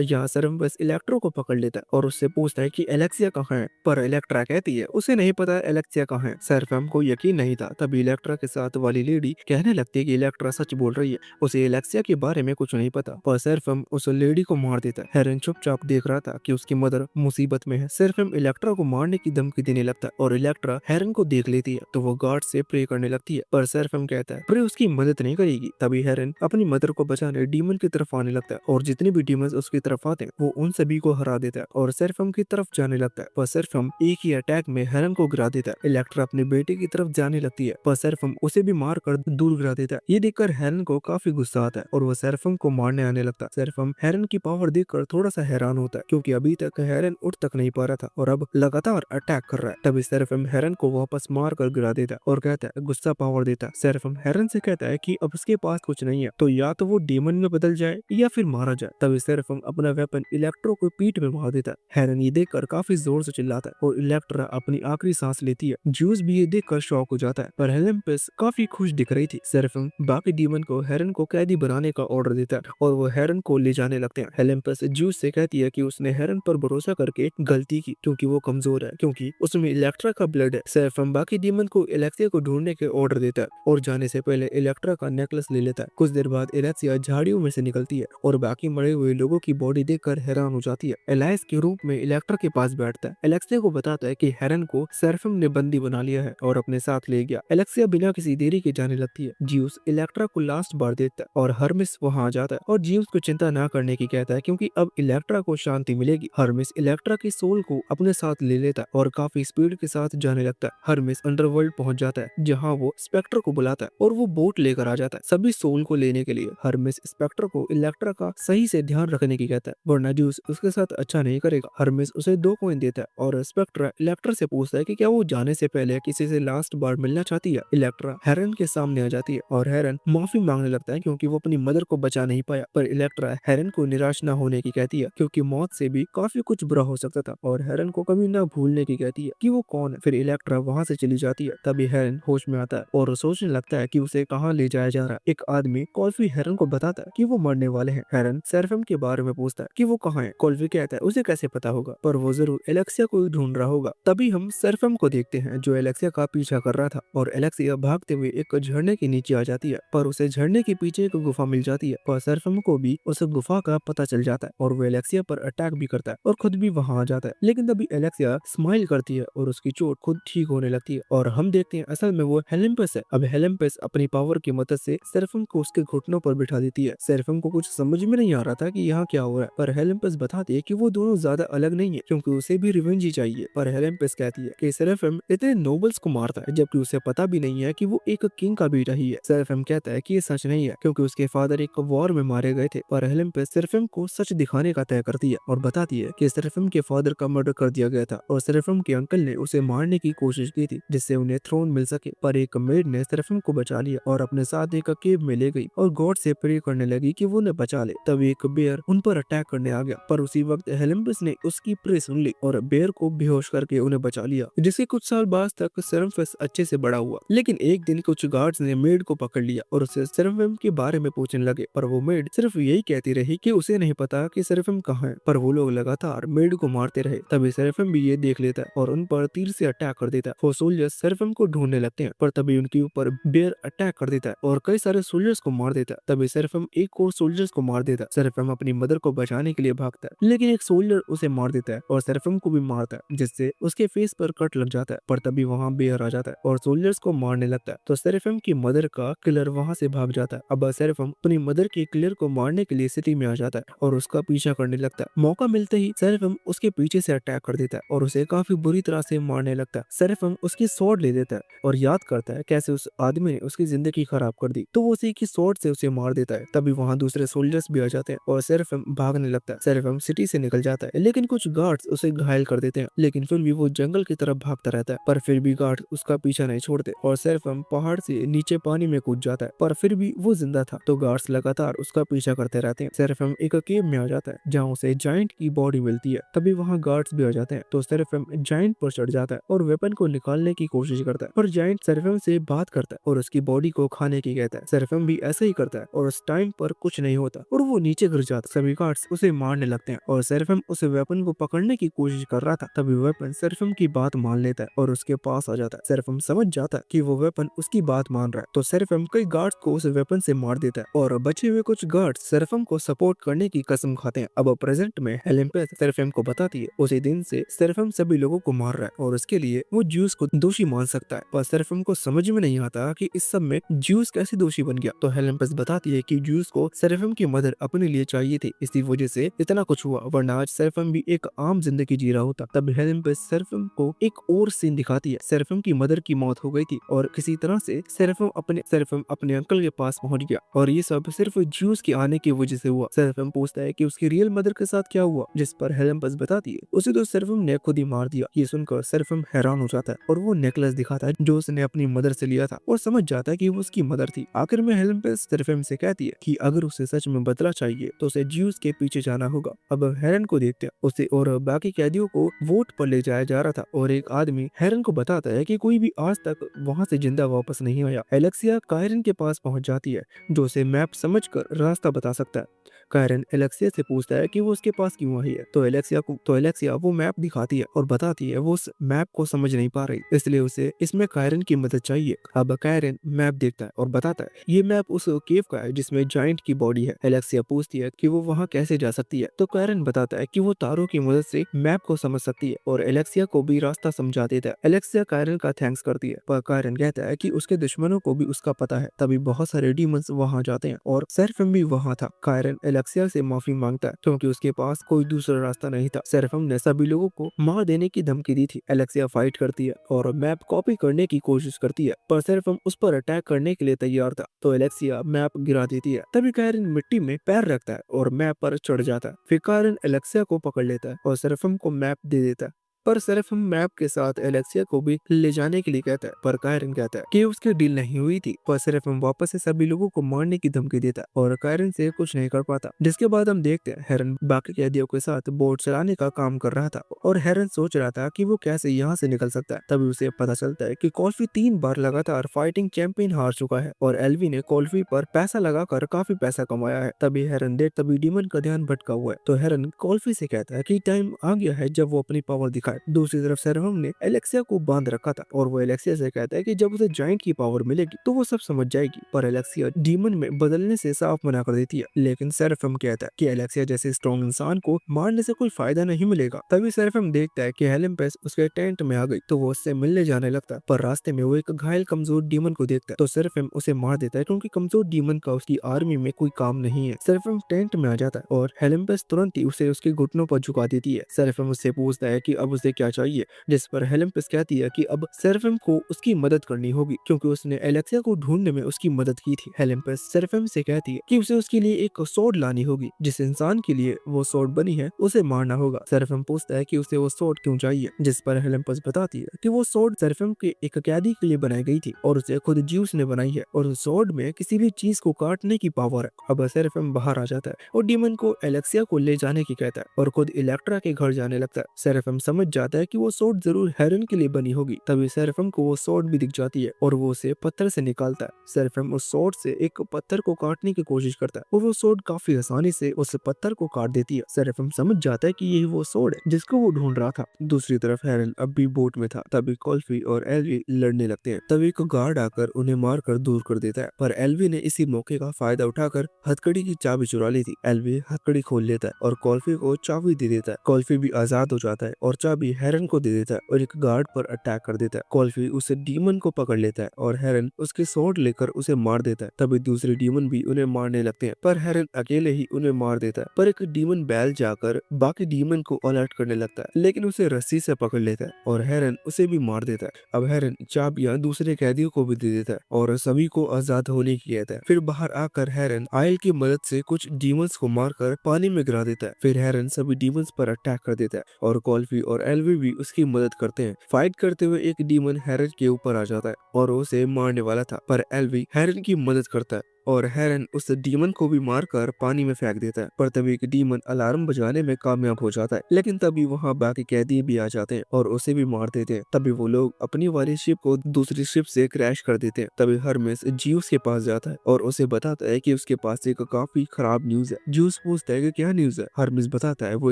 यहाँ सेरेम्पस इलेक्ट्रो को पकड़ लेता है और उससे पूछता है कि एलेक्सिया कहाँ है, पर इलेक्ट्रा कहती है उसे नहीं पता एलेक्सिया कहाँ है। सेराफिम को यकीन नहीं था। तभी इलेक्ट्रा के साथ वाली लेडी कहने लगती है कि इलेक्ट्रा सच बोल रही है, उसे एलेक्सिया के बारे में कुछ नहीं पता, पर सेराफिम उस लेडी को मार देता है। हेरन चुपचाप देख रहा था कि उसकी मदर मुसीबत में है। सेराफिम इलेक्ट्रा को मारने की धमकी देने लगता है और इलेक्ट्रा हेरन को देख लेती है तो वो गार्ड से प्रे करने लगती है, पर सेराफिम कहता है प्रे उसकी मदद नहीं करेगी। तभी हेरन अपनी मदर को बचाने डीमन की तरफ आने लगता है और जितने भी डीमंस उसकी तरफ आते हैं वो उन सभी को हरा देता है और सेराफिम की तरफ जाने लगता है, पर सेराफिम एक ही अटैक में हेरन को गिरा देता है। इलेक्ट्रा अपने बेटे की तरफ जाने लगती है, पर सेराफिम उसे भी मार कर दूर गिरा देता है। ये देखकर हेरन को काफी गुस्सा आता है और वो सेराफिम को मारने आने लगता है। सेराफिम हेरन की पावर देखकर थोड़ा सा हैरान होता है, क्योंकि अभी तक हेरन उठ तक नहीं पा रहा था और अब लगातार अटैक कर रहा है। तभी सेराफिम हेरन को वापस मार कर गिरा देता है और कहता है गुस्सा पावर देता है। सेराफिम हेरन से कहता है कि अब उसके पास कुछ नहीं है, तो या तो वो डेमन में बदल जाए या फिर मारा जाए। तभी सेराफिम अपना वेपन इलेक्ट्रो को पीठ में मार देता है। हेरन ये देखकर काफी जोर से चिल्लाता है और इलेक्ट्रा अपनी आखिरी सांस लेती है। ज्यूस भी ये देखकर शॉक हो जाता है, पर हेलेम्पस काफी खुश दिख रही थी। सेराफिम बाकी डीमन को हेरन को कैदी बनाने का ऑर्डर देता है और वो हेरन को ले जाने लगते हैं। हेलेम्पस ज्यूस से कहती है कि उसने हेरन पर भरोसा करके गलती की, क्योंकि वो कमजोर है, क्योंकि उसमें इलेक्ट्रा का ब्लड है। सेराफिम बाकी डीमन को एलेक्सिया को ढूंढने के ऑर्डर देता है और जाने से पहले इलेक्ट्रा का नेकलेस ले लेता है। कुछ देर बाद एलेक्सिया झाड़ियों में से निकलती है और बाकी मरे हुए लोगों की बॉडी देखकर हैरान हो जाती है। एलाइस के रूप में इलेक्ट्रा के पास बैठता है। एलेक्सिया को बताता है कि हेरन को सेराफिम ने बंदी बना लिया है और अपने साथ ले गया। एलेक्सिया बिना किसी देरी के जाने लगती है। ज्यूस इलेक्ट्रा को लास्ट बार देखता है और हर्मिस वहां आ जाता है और ज्यूस को चिंता ना करने की कहता है, क्योंकि अब इलेक्ट्रा को शांति मिलेगी। हर्मिस इलेक्ट्रा की सोल को अपने साथ ले लेता है और काफी स्पीड के साथ जाने लगता है। हर्मिस अंडरवर्ल्ड पहुंच जाता है, जहाँ वो स्पेक्टर को बुलाता है और वो बोट लेकर आ जाता है सभी सोल को लेने के लिए। हर्मिस स्पेक्टर को इलेक्ट्रा का सही से ध्यान रखने की कहता है, वरना ज्यूस उसके साथ अच्छा नहीं करेगा। हर्मिस उसे 2 कॉइन देता है और स्पेक्टर इलेक्ट्रा से पूछता है कि क्या वो जाने से पहले किसी से लास्ट बार मिलना चाहती है। इलेक्ट्रा हेरन के सामने आ जाती है और हेरन माफी मांगने लगता है, क्योंकि वो अपनी मदर को बचा नहीं पाया, पर इलेक्ट्रा हेरन को निराश न होने की कहती है, क्योंकि मौत से भी काफी कुछ बुरा हो सकता था, और हेरन को कभी न भूलने की कहती है कि वो कौन है। फिर इलेक्ट्रा वहाँ से चली जाती है। तभी हेरन होश में आता है और सोचने लगता है कि उसे कहाँ ले जाया जा रहा है। एक आदमी कॉल्फी हेरन को बताता है कि वो मरने वाले हैं। हेरन सेराफिम के बारे में पूछता है कि वो कहाँ है। कॉल्फी कहता है उसे कैसे पता होगा, पर वो जरूर एलेक्सिया को ढूंढ रहा होगा। तभी हम सेराफिम को देखते हैं जो एलेक्सिया का पीछा कर रहा था और एलेक्सिया भागते हुए एक झरने के नीचे आ जाती है, पर उसे झरने के पीछे एक गुफा मिल जाती है। पर सेराफिम को भी उस गुफा का पता चल जाता है और वो एलेक्सिया पर अटैक भी करता है और खुद भी वहां आ जाता है। लेकिन तभी एलेक्सिया स्माइल करती है और उसकी चोट खुद ठीक होने लगती है और हम देखते हैं असल में वो हेलेम्पस है। अब हेलेम्पस अपनी पावर की मदद से सेराफिम को उसके घुटनों पर बिठा देती है। सेराफिम को कुछ समझ में नहीं आ रहा था कि यहाँ क्या हो रहा है, पर हेलेम्पस बताती है कि वो दोनों ज्यादा अलग नहीं है, क्योंकि उसे भी रिवेंज ही चाहिए। पर हेलेम्पस कहती है कि सेराफिम इतने नोबल्स को मारता है जबकि उसे पता भी नहीं है कि वो एक किंग का बेटा ही है। सेराफिम कहता है कि ये सच नहीं है, क्योंकि उसके फादर एक वॉर में मारे गए थे। पर हेलेम्पस सेराफिम को सच दिखाने का तय करती है और बताती है कि सेराफिम के फादर का मर्डर कर दिया गया था और सेराफिम के अंकल ने उसे मारने की कोशिश की थी, जिससे उन्हें थ्रोन मिल सके, पर एक मेड ने सेराफिम को बचा लिया और अपने साथ एक केव में ले गई और गॉड से प्रे करने लगी कि वो उन्हें बचा ले। तभी एक बेयर उन पर अटैक करने आ गया, पर उसी वक्त हेलेम्पस ने उसकी प्रे सुन ली और बेयर को बेहोश करके उन्हें बचा लिया, जिसके कुछ साल बाद तक सेराफिम अच्छे से बड़ा हुआ। लेकिन एक दिन कुछ गार्ड्स ने मेड को पकड़ लिया और उसे सेराफिम के बारे में पूछने लगे, पर वो मेड सिर्फ यही कहती रही कि उसे नहीं पता कि सेराफिम कहाँ है। पर वो लोग लगातार मेड को मारते रहे। तभी सेराफिम भी ये देख लेता है और उन पर तीर से अटैक कर देता है। वो सोल्जर्स सेराफिम को ढूंढने लगते हैं, पर तभी उनके ऊपर बेयर अटैक कर देता है और कई सारे सोल्जर्स को मार देता है। तभी सेराफिम एक और सोल्जर्स को मार देता है। सेराफिम अपनी मदर को बचाने के लिए भागता है, लेकिन एक सोल्जर उसे मार देता है और सेराफिम को भी मारता है, जिससे उसके फेस पर कट लग जाता है। पर तभी वहाँ बेयर आ जाता है और सोल्जर्स को मारने लगता है। तो सेराफिम की मदर का किलर वहाँ वहाँ से भाग जाता है। अब सेरेफम अपनी मदर के किलर को मारने के लिए सिटी में आ जाता है और उसका पीछा करने लगता है। मौका मिलते ही सेरेफम उसके पीछे से अटैक कर देता है और उसे काफी बुरी तरह से मारने लगता है। सेरेफम उसकी स्वॉर्ड ले देता है और याद करता है कैसे उस आदमी ने उसकी जिंदगी खराब कर दी, तो वो उसी की स्वॉर्ड से उसे मार देता है। तभी वहाँ दूसरे सोल्जर्स भी आ जाते हैं और सेरेफम भागने लगता है। सेरेफम सिटी से निकल जाता है, लेकिन कुछ गार्ड्स उसे घायल कर देते हैं, लेकिन फिर भी वो जंगल की तरफ भागता रहता है। पर फिर भी गार्ड्स उसका पीछा नहीं छोड़ते और सेरेफम पहाड़ से नीचे पानी में कूद जाता है, पर फिर भी वो जिंदा था, तो गार्ड्स लगातार उसका पीछा करते रहते हैं। सेरेफम एक केव में आ जाता है जहाँ उसे जायंट की बॉडी मिलती है। तभी वहाँ गार्ड्स भी आ जाते हैं, तो सेरेफम जायंट पर चढ़ जाता है और वेपन को निकालने की कोशिश करता है, पर जायंट सेरेफम से बात करता है और उसकी बॉडी को खाने की कहता है। सेरेफम भी ऐसे ही करता है और उस टाइम पर कुछ नहीं होता और वो नीचे गिर जाता है। सभी गार्ड्स उसे मारने लगते हैं और सेरेफम उस वेपन को पकड़ने की कोशिश कर रहा था। तभी वेपन सेरेफम की बात मान लेता है और उसके पास आ जाता है। सेरेफम समझ जाता है कि वो वेपन उसकी बात मान रहा है, तो सेरेफम कई गार्ड्स को उस वेपन से मार देता है और बचे हुए कुछ गार्ड्स सेरेफम को सपोर्ट करने की कसम खाते हैं। अब प्रेजेंट में हेलेम्पेस सेरेफम को बताती है उसी दिन से सेरेफम सभी लोगों को मार रहा है और उसके लिए वो ज्यूस को दोषी मान सकता है, पर सेरेफम को समझ में नहीं आता कि इस सब में ज्यूस कैसे दोषी बन गया। तो हेलेम्पेस बताती है कि ज्यूस को सेरेफम की मदर अपने लिए चाहिए थी, इसी वजह से इतना कुछ हुआ, वरना आज सेरेफम भी एक आम जिंदगी जी रहा होता। तब हेलेम्पेस सेरेफम को एक और सीन दिखाती है। सेरेफम की मदर की मौत हो गई थी और किसी तरह से सेरेफम अपने अंकल के पास पहुंच गया और ये सब सिर्फ ज्यूस के आने की वजह से हुआ। सेरेफम पूछता है कि उसकी रियल मदर के साथ क्या हुआ, जिस पर हेलेम्पेस बताती है उसे तो सेरेफम ने खुद ही मार दिया। ये सुनकर सेरेफम हैरान हो जाता है और वो नेकलेस दिखाता है जो उसने अपनी मदर से लिया था और समझ जाता है कि वो उसकी मदर थी। आखिर में हेलेम्पेस सेरेफम से कहती है कि अगर उसे सच में बदला चाहिए तो उसे ज्यूस के पीछे जाना होगा। अब हेरन को देखते हैं, उसे और बाकी कैदियों को वोट पर ले जाया जा रहा था और एक आदमी हेरन को बताता है कि कोई भी आज तक वहाँ से जिंदा वापस नहीं आया। एलेक्सिया कायरन के पास पहुंच जाती है जो उसे मैप समझकर रास्ता बता सकता है। कायरन एलेक्सिया से पूछता है कि वो उसके पास क्यों आई है, तो एलेक्सिया वो मैप दिखाती है और बताती है वो उस मैप को समझ नहीं पा रही, इसलिए उसे इसमें कायरन की मदद चाहिए। अब कायरन मैप देखता है और बताता है ये मैप उस केव का है जिसमें जायंट की बॉडी है। एलेक्सिया पूछती है कि वो वहाँ कैसे जा सकती है, तो कायरन बताता है कि वो तारों की मदद से मैप को समझ सकती है और एलेक्सिया को भी रास्ता समझा देता है। एलेक्सिया कायरन का थैंक्स करती है, पर कायरन कहता है कि उसके दुश्मनों को भी उसका पता है। तभी बहुत सारे डीमंस वहाँ जाते हैं और सेरेफम भी वहाँ था। कायरन एलेक्सिया से माफी मांगता है क्योंकि उसके पास कोई दूसरा रास्ता नहीं था। सेरेफम ने सभी लोगों को मार देने की धमकी दी थी। एलेक्सिया फाइट करती है और मैप कॉपी करने की कोशिश करती है, पर सेरेफम उस पर अटैक करने के लिए तैयार था, तो एलेक्सिया मैप गिरा देती है। तभी कायरन मिट्टी में पैर रखता है और मैप पर चढ़ जाता है। फिर कायरन एलेक्सिया को पकड़ लेता है और सेरेफम को मैप दे देता है, पर सेरेफम मैप के साथ एलेक्सिया को भी ले जाने के लिए कहता है, पर कायरन कहता है कि उसकी डील नहीं हुई थी। पर सेरेफम वापस से सभी लोगों को मारने की धमकी देता है और कायरन से कुछ नहीं कर पाता। जिसके बाद हम देखते हैं हेरन बाकी कैदियों के साथ बोट चलाने का काम कर रहा था और हेरन सोच रहा था कि वो कैसे यहाँ से निकल सकता है। तभी उसे पता चलता है कि कॉल्फी 3 बार लगातार फाइटिंग चैंपियन हार चुका है और एल्वी ने कॉल्फी पर पैसा लगाकर काफी पैसा कमाया है। तभी डीमन का ध्यान भटका हुआ है, तो हेरन कॉल्फी से कहता है कि टाइम आ गया है जब वो अपनी पावर दिखाए। दूसरी तरफ सेरेफम ने एलेक्सिया को बांध रखा था और वो एलेक्सिया से कहता है कि जब उसे जायंट की पावर मिलेगी तो वो सब समझ जाएगी, पर एलेक्सिया डीमन में बदलने से साफ मना कर देती है। लेकिन सेरेफम कहता है कि एलेक्सिया जैसे स्ट्रॉन्ग इंसान को मारने से कोई फायदा नहीं मिलेगा। तभी सेरेफम देखता है कि हेलेम्पेस उसके टेंट में आ गई, तो वो उससे मिलने जाने लगता है, पर रास्ते में वो एक घायल कमजोर डीमन को देखता है, तो सेरेफम उसे मार देता है क्योंकि कमजोर डीमन का उसकी आर्मी में कोई काम नहीं है। सेरेफम टेंट में आ जाता है और हेलेम्पेस तुरंत ही उसे उसके घुटनों पर झुका देती है। सेरेफम उससे पूछता है कि अब उसे क्या चाहिए, जिस पर हेलेम्पेस कहती है कि अब सेरेफम को उसकी मदद करनी होगी क्योंकि उसने एलेक्सिया को ढूंढने में उसकी मदद की थी। हेलेम्पेस सेरेफम से कहती है कि उसे उसके लिए एक सोर्ड लानी होगी, जिस इंसान के लिए वो सोर्ड बनी है उसे मारना होगा। सेरेफम पूछता है कि उसे वो सोर्ड क्यों चाहिए, जिस पर हेलेम्पेस बताती है कि वो सोर्ड सेरेफम के एक कैदी के लिए बनाई गई थी और उसे खुद ज्यूस ने बनाई है और उस सोर्ड में किसी भी चीज को काटने की पावर है। अब सेरेफम बाहर आ जाता है और डीमन को एलेक्सिया को ले जाने की कहता है और खुद इलेक्ट्रा के घर जाने लगता है। सेरेफम समझ जाता है कि वो सोर्ड जरूर हेरन के लिए बनी होगी। तभी सेरेफम को वो सोर्ड भी दिख जाती है और वो उसे पत्थर से निकालता है। सेरेफम उस सोर्ड से एक पत्थर को काटने की कोशिश करता है और वो सोर्ड काफी आसानी से उस पत्थर को काट देती है। सेरेफम समझ जाता है कि यही वो सोर्ड है जिसको वो ढूंढ रहा था। दूसरी तरफ हेरन अब भी बोट में था। तभी कॉल्फी और एल्वी लड़ने लगते हैं। तभी एक गार्ड आकर उन्हें मारकर दूर कर देता है, पर एल्वी ने इसी मौके का फायदा उठाकर हथकड़ी की चाबी चुरा ली थी। एल्वी हथकड़ी खोल लेता है और कॉल्फी को चाबी दे देता है। कॉल्फी भी आजाद हो जाता है और चाबी चाबी हेरन को दे देता है और एक गार्ड पर अटैक कर देता है। कॉल्फी उसे डीमन को पकड़ लेता है और हेरन उसके स्वॉर्ड लेकर उसे मार देता है। तभी दूसरे डीमन भी उन्हें मारने लगते हैं, पर हेरन अकेले ही उन्हें मार देता है। पर एक डीमन बैल जाकर बाकी डीमन को अलर्ट करने लगता है, लेकिन उसे रस्सी से पकड़ लेता है और हेरन उसे भी मार देता है। अब हेरन चाबियां दूसरे कैदियों को भी दे देता है और सभी को आजाद होने की कहता है। फिर बाहर आकर हेरन आयल की मदद से कुछ डीमंस को मारकर पानी में गिरा देता है। फिर हेरन सभी डीमंस पर अटैक कर देता है और कॉल्फी और एल्वी भी उसकी मदद करते हैं। फाइट करते हुए एक डीमन हेरन के ऊपर आ जाता है और उसे मारने वाला था, पर एल्वी हेरन की मदद करता है और हेरन उस डीमन को भी मारकर पानी में फेंक देता है। पर तभी एक डीमन अलार्म बजाने में कामयाब हो जाता है, लेकिन तभी वहाँ बाकी कैदी भी आ जाते हैं और उसे भी मार देते हैं। तभी वो लोग अपनी वाली शिप को दूसरी शिप से क्रैश कर देते हैं। तभी हरमेस ज्यूस के पास जाता है और उसे बताता है कि उसके पास एक काफी खराब न्यूज है। ज्यूस पूछता है कि क्या न्यूज है। हरमेस बताता है वो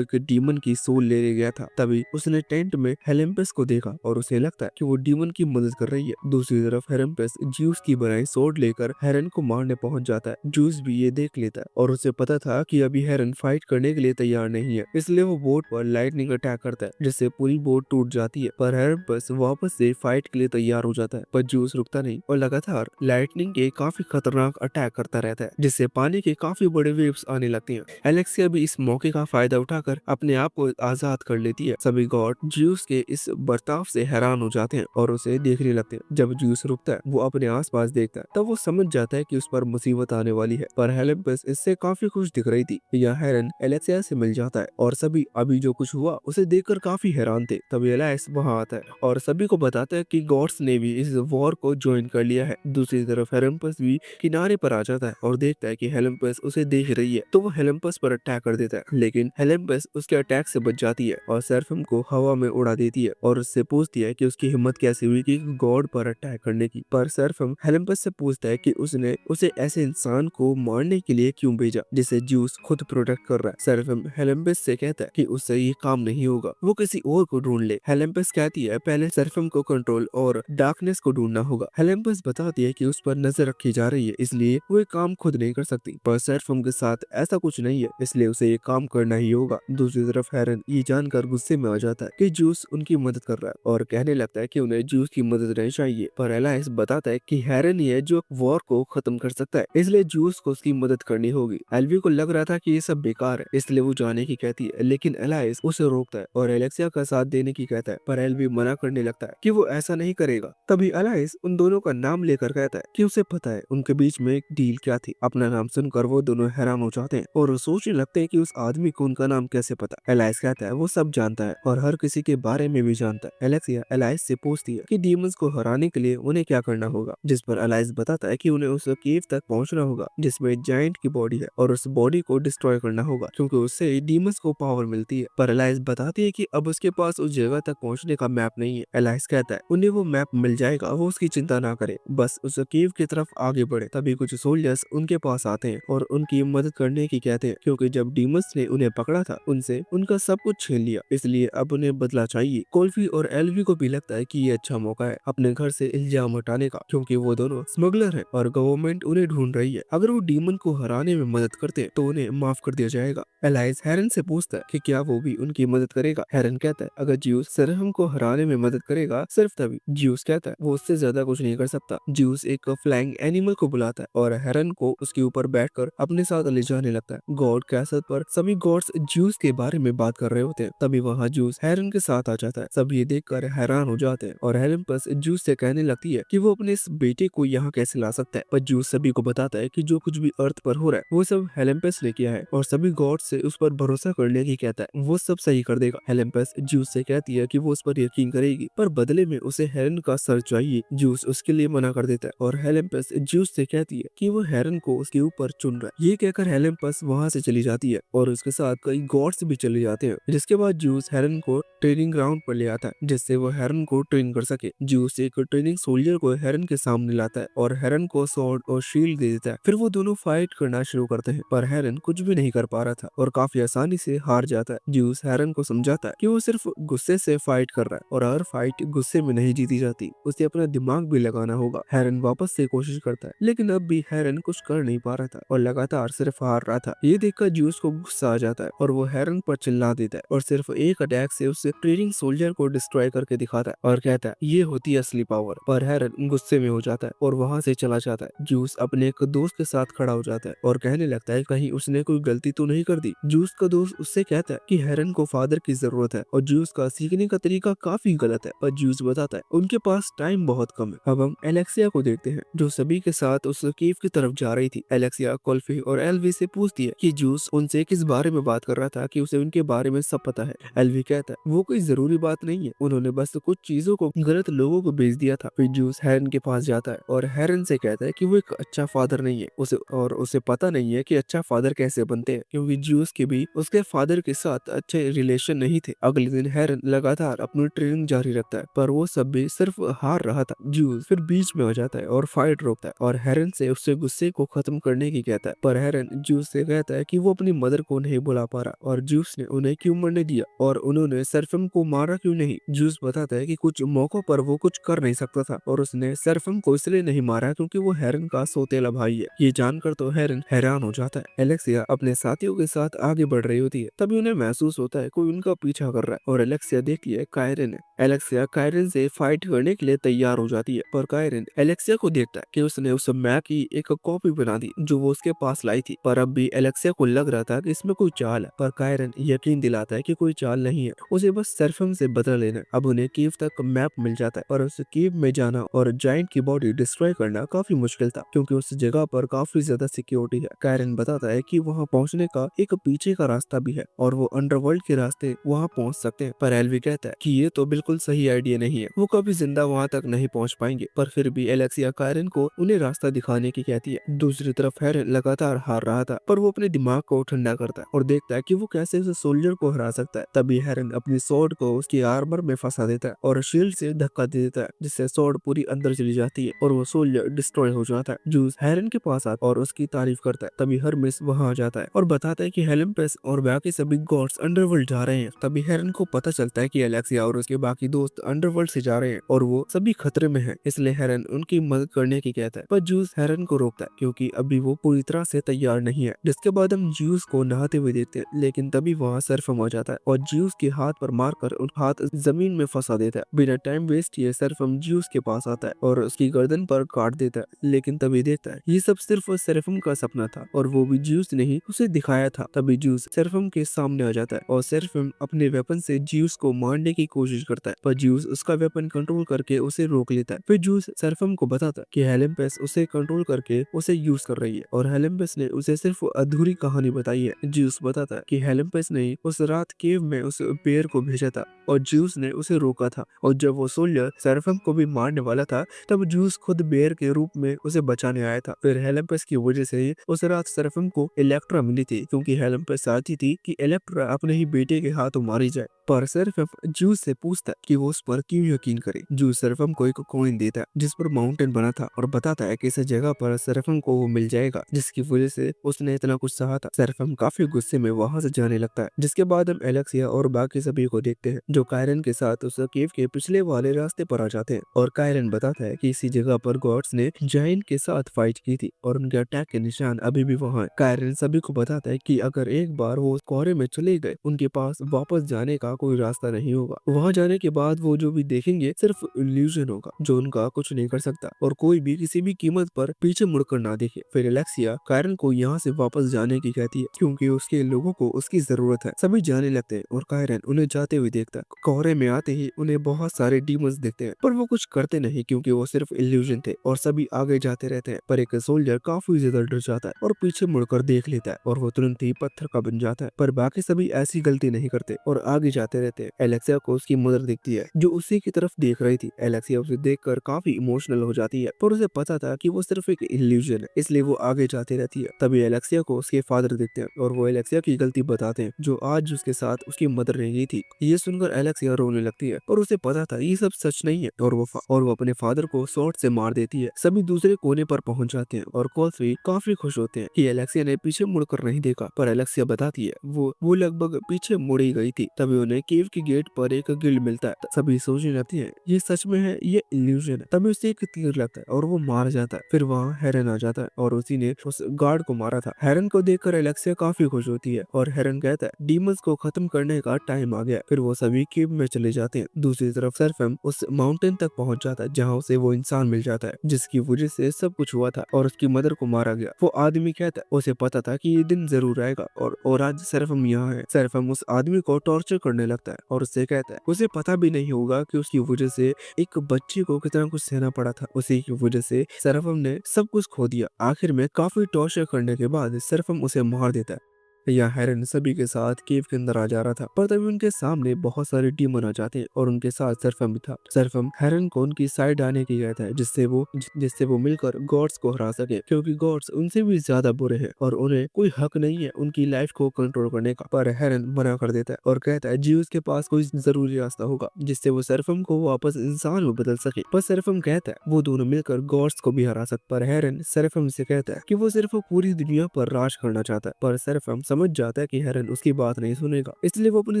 एक डीमन की सोल ले गया था। तभी उसने टेंट में हेलेम्पस को देखा और उसे लगता है कि वो डीमन की मदद कर रही है। दूसरी तरफ हेलेम्पस ज्यूस की बनाई सोर्ड लेकर हेरन को मारने पहुंच जाता है। जूस भी ये देख लेता है और उसे पता था कि अभी हेरन फाइट करने के लिए तैयार नहीं है, इसलिए वो बोट पर लाइटनिंग अटैक करता है, जिससे पूरी बोट टूट जाती है। पर हेरन बस वापस से फाइट के लिए तैयार हो जाता है, पर जूस रुकता नहीं और लगातार लाइटनिंग के काफी खतरनाक अटैक करता रहता है, जिससे पानी के काफी बड़े वेव्स आने लगती हैं। एलेक्सिया भी इस मौके का फायदा उठाकर अपने आप को आजाद कर लेती है। सभी गॉड जूस के इस बर्ताव से हैरान हो जाते हैं और उसे देखने लगते हैं। जब जूस रुकता है, वो अपने आसपास देखता है, तब वो समझ जाता है कि उस पर मुसीबत आने वाली है। पर हेलेम्पस इससे काफी खुश दिख रही थी। यह हेरन एलेक्सिया से मिल जाता है और सभी अभी जो कुछ हुआ उसे देखकर काफी हैरान थे। तभी एलाइस वहां आता है और सभी को बताता है कि गॉड्स ने भी इस वॉर को ज्वाइन कर लिया है। दूसरी तरफ हेलेम्पस भी किनारे पर आ जाता है और देखता है कि हेलेम्पस उसे देख रही है, तो वो हेलेम्पस पर अटैक कर देता है, लेकिन हेलेम्पस उसके अटैक से बच जाती है और सेराफिम को हवा में उड़ा देती है और उससे पूछती है कि उसकी हिम्मत कैसे हुई कि गॉड पर अटैक करने की। पर सेराफिम हेलेम्पस से पूछता है कि उसने उसे ऐसे इंसान को मारने के लिए क्यों भेजा जिसे ज्यूस खुद प्रोटेक्ट कर रहा है। सेराफिम हेलेम्पस से कहता है कि उससे ये काम नहीं होगा, वो किसी और को ढूंढ ले। हेलेम्पस कहती है पहले सेराफिम को कंट्रोल और डार्कनेस को ढूंढना होगा। हेलेम्पस बताती है कि उस पर नजर रखी जा रही है, इसलिए वो ये काम खुद नहीं कर सकती, पर सेराफिम के साथ ऐसा कुछ नहीं है, इसलिए उसे ये काम करना ही होगा। दूसरी तरफ हेरन ये जानकर गुस्से में आ जाता है कि जूस उनकी मदद कर रहा है और कहने लगता है कि उन्हें जूस की मदद नहीं चाहिए। पर एलाइस बताता है कि हेरन ही है जो वॉर को खत्म कर सकता है, इसलिए जूस को उसकी मदद करनी होगी। एल्वी को लग रहा था कि ये सब बेकार है, इसलिए वो जाने की कहती है, लेकिन एलाइस उसे रोकता है और एलेक्सिया का साथ देने की कहता है, पर एल्वी मना करने लगता है कि वो ऐसा नहीं करेगा। तभी एलाइस उन दोनों का नाम लेकर कहता है कि उसे पता है उनके बीच में एक डील क्या थी। अपना नाम सुनकर वो दोनों हैरान हो जाते हैं और सोचने लगते हैं कि उस आदमी को उनका नाम कैसे पता। एलाइस कहता है वो सब जानता है और हर किसी के बारे में भी जानता है। एलेक्सिया एलाइस से पूछती है कि डीमंस को हराने के लिए उन्हें क्या करना होगा, जिस पर एलाइस बताता है कि उन्हें उस केव तक पहुंचना होगा जिसमें जायंट की बॉडी है और उस बॉडी को डिस्ट्रॉय करना होगा, क्योंकि उससे डीमंस को पावर मिलती है। पर एलाइस बताती है कि अब उसके पास उस जगह तक पहुंचने का मैप नहीं है। एलाइस कहता है उन्हें वो मैप मिल जाएगा, वो उसकी चिंता ना करे, बस उस केव की तरफ आगे बढ़े। तभी कुछ सोल्जर्स उनके पास आते हैं और उनकी मदद करने की कहते हैं, क्योंकि जब डीमंस ने उन्हें पकड़ा था उनसे उनका सब कुछ छीन लिया, इसलिए अब उन्हें बदला चाहिए। कोल्फी और एल्वी को भी लगता है कि ये अच्छा मौका है अपने घर से इल्जाम हटाने का, क्योंकि वो दोनों स्मगलर हैं और गवर्नमेंट उन्हें ढूंढ रही है। अगर वो डीमन को हराने में मदद करते तो उन्हें माफ कर दिया जाएगा। एलाइस हेरन से पूछता है कि क्या वो भी उनकी मदद करेगा। हेरन कहता है अगर ज्यूस सेराफिम को हराने में मदद करेगा सिर्फ तभी। ज्यूस कहता है वो उससे ज्यादा कुछ नहीं कर सकता। ज्यूस एक फ्लाइंग एनिमल को बुलाता है और हेरन को उसके ऊपर बैठकर अपने साथ ले जाने लगता है। गॉड कैसल पर सभी गॉड्स ज्यूस के बारे में बात कर रहे होते हैं। तभी वहाँ ज्यूस हेरन के साथ आ जाता है। सब ये देखकर हैरान हो जाते हैं और हेलेम्पस ज्यूस से कहने लगती है कि वो अपने इस बेटे को यहाँ कैसे ला सकता है। पर ज्यूस सभी को बताता है कि जो कुछ भी अर्थ पर हो रहा है वो सब हेलेम्पस ने किया है और सभी गॉड से उस पर भरोसा करने की कहता है, वो सब सही कर देगा। हेलेम्पस ज्यूस से कहती है कि वो उस पर यकीन करेगी, पर बदले में उसे हेरन का सर चाहिए। ज्यूस उसके लिए मना कर देता है और हेलेम्पस ज्यूस से कहती है कि वो हेरन को उसके ऊपर चुन रहा है। ये कहकर हेलेम्पस वहाँ से चली जाती है और उसके साथ कई गॉड्स भी चले जाते हैं। जिसके बाद ज्यूस हेरन को ट्रेनिंग ग्राउंड पर ले आता है जिससे वो हेरन को ट्रेन कर सके। ज्यूस एक ट्रेनिंग सोल्जर को हेरन के सामने लाता है और हेरन को स्वॉर्ड और शील्ड शील्ड दे देता है। फिर वो दोनों फाइट करना शुरू करते हैं, पर हेरन कुछ भी नहीं कर पा रहा था और काफी आसानी से हार जाता है। ज्यूस हेरन को समझाता है कि वो सिर्फ गुस्से से फाइट कर रहा है और हर फाइट गुस्से में नहीं जीती जाती, उसे अपना दिमाग भी लगाना होगा। हेरन वापस से कोशिश करता है, लेकिन अब भी हेरन कुछ कर नहीं पा रहा था और लगातार सिर्फ हार रहा था। ये देखकर ज्यूस को गुस्सा आ जाता है और वो हेरन पर चिल्ला देता है और सिर्फ एक अटैक से उस ट्रेनिंग सोल्जर को डिस्ट्रॉय करके दिखाता है और कहता है ये होती है असली पावर। पर हेरन गुस्से में हो जाता है और वहां से चला जाता है। जूस अपने एक दोस्त के साथ खड़ा हो जाता है और कहने लगता है कहीं उसने कोई गलती तो नहीं कर दी। जूस का दोस्त उससे कहता है कि हेरन को फादर की जरूरत है और जूस का सीखने का तरीका काफी गलत है। पर जूस बताता है उनके पास टाइम बहुत कम है। अब हम एलेक्सिया को देखते हैं जो सभी के साथ उस केव की तरफ जा रही थी। एलेक्सिया कुल्फी और एल्वी से पूछती है कि जूस उनसे किस बारे में बात कर रहा था कि उसे उनके बारे में सब पता है। एल्वी कहता है वो कोई जरूरी बात नहीं है, उन्होंने बस कुछ चीजों को गलत लोगों को भेज दिया था। फिर जूस हेरन के पास जाता है और हेरन से कहता है कि वो एक अच्छा फादर नहीं है, उसे पता नहीं है कि अच्छा फादर कैसे बनते हैं, क्योंकि जूस के भी उसके फादर के साथ अच्छे रिलेशन नहीं थे। अगले दिन हेरन लगातार अपनी ट्रेनिंग जारी रखता है, पर वो सब भी सिर्फ हार रहा था। जूस फिर बीच में आ जाता है और फाइट रोकता है और हेरन से उससे गुस्से को खत्म करने की कहता है। पर हेरन जूस से कहता है कि वो अपनी मदर को नहीं बुला पा रहा और जूस ने उन्हें क्यों मरने दिया और उन्होंने सरफम को मारा क्यों नहीं। जूस बताता है कि कुछ मौकों पर वो कुछ कर नहीं सकता था और उसने सरफम को इसलिए नहीं मारा क्योंकि वो हेरन का सौतेला भाई है। ये जानकर तो हेरन हैरान हो जाता है। एलेक्सिया अपने साथियों के साथ आगे बढ़ रही होती है, तभी उन्हें महसूस होता है कोई उनका पीछा कर रहा है और एलेक्सिया देखती है कायरन है। एलेक्सिया कायरन से फाइट करने के लिए तैयार हो जाती है, पर कायरन एलेक्सिया को देखता है कि उसने उस मैप की एक कॉपी बना दी जो वो उसके पास लाई थी। पर अब भी एलेक्सिया को लग रहा था कि इसमें कोई चाल है, पर कायरन यकीन दिलाता है कि कोई चाल नहीं है, उसे बस सरफम से बदला लेना है। अब उन्हें कीव तक मैप मिल जाता है, पर उस कीव में जाना और जायंट की बॉडी डिस्ट्रॉय करना काफी मुश्किल था क्योंकि उस जगह पर काफी ज्यादा सिक्योरिटी है। कायरन बताता है कि वहां पहुंचने का एक पीछे का रास्ता भी है और वो अंडरवर्ल्ड के रास्ते वहां पहुंच सकते हैं। पर एल्वी कहता है कि ये तो बिल्कुल सही आइडिया नहीं है, वो कभी जिंदा वहां तक नहीं पहुंच पाएंगे। पर फिर भी एलेक्सिया कायरन को उन्हें रास्ता दिखाने की कहती है। दूसरी तरफ हेरन लगातार हार रहा था, पर वो अपने दिमाग को ठंडा करता है और देखता है कि वो कैसे उस सोल्जर को हरा सकता है। तभी हेरन अपनी स्वॉर्ड को उसकी आर्मर में फंसा देता है और शील्ड से धक्का दे देता है, जिससे स्वॉर्ड पूरी अंदर चली जाती है और वो सोल्जर डिस्ट्रॉय हो जाता है। जूस हेरन के पास आता और उसकी तारीफ करता है। तभी हरमिस वहां आ जाता है और बताता है कि हेलेम्पेस और बाकी सभी गॉड्स अंडरवर्ल्ड जा रहे हैं। तभी हेरन को पता चलता है कि एलेक्सिया और उसके बाकी दोस्त अंडरवर्ल्ड से जा रहे हैं और वो सभी खतरे में हैं, इसलिए हेरन उनकी मदद करने की कहता है। पर जूस हेरन को रोकता है क्योंकि अभी वो पूरी तरह से तैयार नहीं है। जिसके बाद हम जूस को नहाते हुए देखते हैं, लेकिन तभी वहाँ सरफम आ जाता है और जूस के हाथ पर मारकर उन हाथ जमीन में फंसा देता है। बिना टाइम वेस्ट किए सरफम जूस के पास आता है और उसकी गर्दन पर काट देता है, लेकिन तभी देखता है ये सब सिर्फ सरफम का सपना था और वो भी जूस ने ही उसे दिखाया था। तभी जूस सरफम के सामने आ जाता है और सरफम अपने वेपन से जूस को मारने की कोशिश करता है, पर जूस उसका वेपन कंट्रोल करके उसे रोक लेता है। फिर जूस सरफम को बताता है कि हेलेम्पेस उसे कंट्रोल करके उसे यूज कर रही है और हेलेम्पेस ने उसे सिर्फ अधूरी कहानी बताई है। जूस बताता है कि हेलेम्पेस ने उस रात केव में उस बेर को भेजा था और जूस ने उसे रोका था और जब वो सोल्जर सरफम को भी मारने वाला था तब जूस खुद बेर के रूप में उसे बचाने आया था। फिर हेलेम्पेस की वजह से ही उस रात सरफम को इलेक्ट्रा मिली थी क्योंकि हेलेम्पेस चाहती थी कि इलेक्ट्रा अपने ही बेटे के हाथों मारी जाए। पर सरफम जूस से पूछता है कि वो उस पर क्यों यकीन करे। जूस सरफम को एक कॉइन देता है जिस पर माउंटेन बना था और बताता है कि इस जगह पर सरफम को वो मिल जाएगा, जिसकी वजह से उसने इतना कुछ सहा था। सरफम काफी गुस्से में वहां से जाने लगता है। जिसके बाद हम एलेक्सिया और बाकी सभी को देखते हैं जो कायरन के साथ उस केव के पिछले वाले रास्ते पर आ जाते हैं और कायरन बताता है कि इसी जगह पर गॉड्स ने जायंट के साथ फाइट की थी और उनके अटैक के निशान अभी भी वहाँ है। कायरन सभी को बताता है कि अगर एक बार वो कोहरे में चले गए उनके पास वापस जाने का कोई रास्ता नहीं होगा। वहां जाने के बाद वो जो भी देखेंगे सिर्फ इल्यूजन होगा जो उनका कुछ नहीं कर सकता और कोई भी किसी भी कीमत पर पीछे मुड़कर ना देखे। फिर एलेक्सिया कायरन को यहाँ से वापस जाने की कहती है क्योंकि उसके लोगों को उसकी जरूरत है। सभी जाने लगते हैं और कायरन उन्हें जाते हुए देखता है। कोहरे में आते ही उन्हें बहुत सारे डीमंस दिखते हैं पर वो कुछ करते नहीं क्योंकि वो सिर्फ इल्यूजन थे और सभी आगे जाते रहते हैं। पर एक सोल्जर काफी ज्यादा डर जाता है और पीछे मुड़कर देख लेता है और वो तुरंत ही पत्थर का बन जाता है। पर बाकी सभी ऐसी गलती नहीं करते और आगे जाते रहते हैं। एलेक्सिया को उसकी मदर दिखती है जो उसी की तरफ देख रही थी। एलेक्सिया उसे देखकर काफी इमोशनल हो जाती है, पर उसे पता था कि वो सिर्फ एक इल्यूजन है, इसलिए वो आगे जाती रहती है। तभी एलेक्सिया को उसके फादर दिखते हैं और वो एलेक्सिया की गलती बताते हैं जो आज उसके साथ उसकी मदर ने की थी। ये सुनकर एलेक्सिया रोने लगती है और उसे पता था ये सब सच नहीं है, और वो अपने फादर को शॉट से मार देती है। सभी दूसरे कोने पर पहुंच जाते हैं और कॉल्सवी काफी खुश होते हैं कि एलेक्सिया ने पीछे मुड़कर नहीं देखा, पर एलेक्सिया बताती है वो लगभग पीछे मुड़ ही गई थी। तभी उन्हें केव के गेट पर एक गिल्ड मिलता है। सभी सोचने लगती है ये सच में है, ये इल्यूजन है। तभी उसे एक तीर लगता है और वो मार जाता है। फिर वहाँ हेरन आ जाता है और उसी ने उस गार्ड को मारा था। हेरन को देखकर एलेक्सिया काफी खुश होती है और हेरन कहता है डीमंस को खत्म करने का टाइम आ गया। फिर वो सभी केव में चले जाते हैं। दूसरी तरफ सरफेम उस माउंटेन तक पहुंच जाता है जहाँ उसे वो इंसान मिल जाता है जिसकी वजह से सब कुछ हुआ था और उसकी मदर को मारा गया। वो आदमी कहता है उसे पता था कि ये दिन जरूर आएगा और आज सरफम यहाँ है। सरफम उस आदमी को टॉर्चर करने लगता है और उससे कहता है उसे पता भी नहीं होगा कि उसकी वजह से एक बच्ची को कितना कुछ सहना पड़ा था। उसी की वजह से सरफम ने सब कुछ खो दिया। आखिर में काफी टॉर्चर करने के बाद सरफम उसे मार देता है। यहाँ हेरन सभी के साथ केव के अंदर आ जा रहा था, पर तभी उनके सामने बहुत सारे डीमन आ जाते हैं और उनके साथ सरफम भी था। सरफम हेरन को उनकी साइड आने की कहता है जिससे वो मिलकर गॉड्स को हरा सके, क्योंकि गॉड्स उनसे भी ज्यादा बुरे हैं और उन्हें कोई हक नहीं है उनकी लाइफ को कंट्रोल करने का। पर हेरन मना कर देता है और कहता है जीउस के पास कोई जरूरी रास्ता होगा जिससे वो सरफम को वापस इंसान में बदल सके। पर सरफम कहता है वो दोनों मिलकर गॉड्स को भी हरा सकते। पर हेरन सरफम से कहता है कि वो सिर्फ पूरी दुनिया पर राज करना चाहता है। पर सरफम समझ जाता है कि हेरन उसकी बात नहीं सुनेगा, इसलिए वो अपनी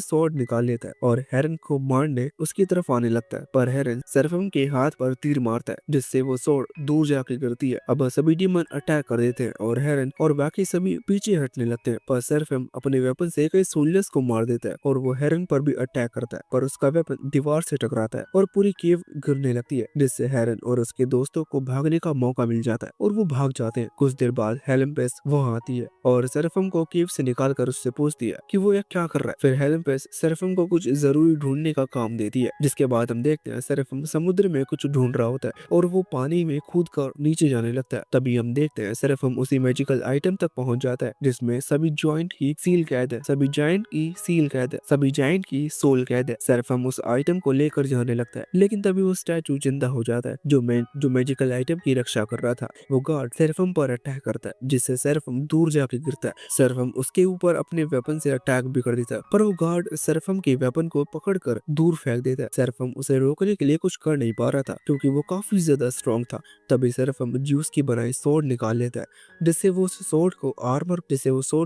स्वॉर्ड निकाल लेता है और हेरन को मारने उसकी तरफ आने लगता है। पर हेरन सरफम के हाथ पर तीर मारता है जिससे वो स्वॉर्ड दूर जाकर गिरती है। अब सभी डीमन अटैक कर देते हैं और हेरन और बाकी सभी पीछे हटने लगते हैं। पर सरफम अपने वेपन से कई सोल्जर्स को मार देता है और वो हेरन पर भी अटैक करता है, पर उसका वेपन दीवार से टकराता है और पूरी केव गिरने लगती है, जिससे हेरन और उसके दोस्तों को भागने का मौका मिल जाता है और वो भाग जाते हैं। कुछ देर बाद हेलेम्पेस वहाँ आती है और सरफम को केव से निकाल कर उससे पूछती है कि वो यह क्या कर रहा है। फिर हेलेम्पेस सरफम को कुछ जरूरी ढूंढने का काम देती है, जिसके बाद हम देखते हैं सरफम समुद्र में कुछ ढूंढ रहा होता है और वो पानी में कूद कर नीचे जाने लगता है। तभी हम देखते हैं सरफम उसी मैजिकल आइटम तक पहुंच जाता है जिसमें सभी जॉइंट की सील कैद है, सभी जाइंट की सील कैद है, सभी जाइंट की सोल कैद है। सरफम उस आइटम को लेकर जाने लगता है, लेकिन तभी वो स्टैचू जिंदा हो जाता है जो मैजिकल आइटम की रक्षा कर रहा था। वो गार्ड सरफम पर अटैक करता है जिससे सरफम दूर जाके गिरता है। सरफम उसके ऊपर अपने वेपन से अटैक भी कर देता है, पर वो गार्ड सरफम के वेपन को पकड़कर दूर फेंक देता है। सरफम उसे रोकने के लिए कुछ कर नहीं पा रहा था क्योंकि वो काफी ज्यादा स्ट्रॉन्ग था। तभी सरफम ज्यूस की बनाई सोर्ड निकाल लेता है जिससे वो सोर्ड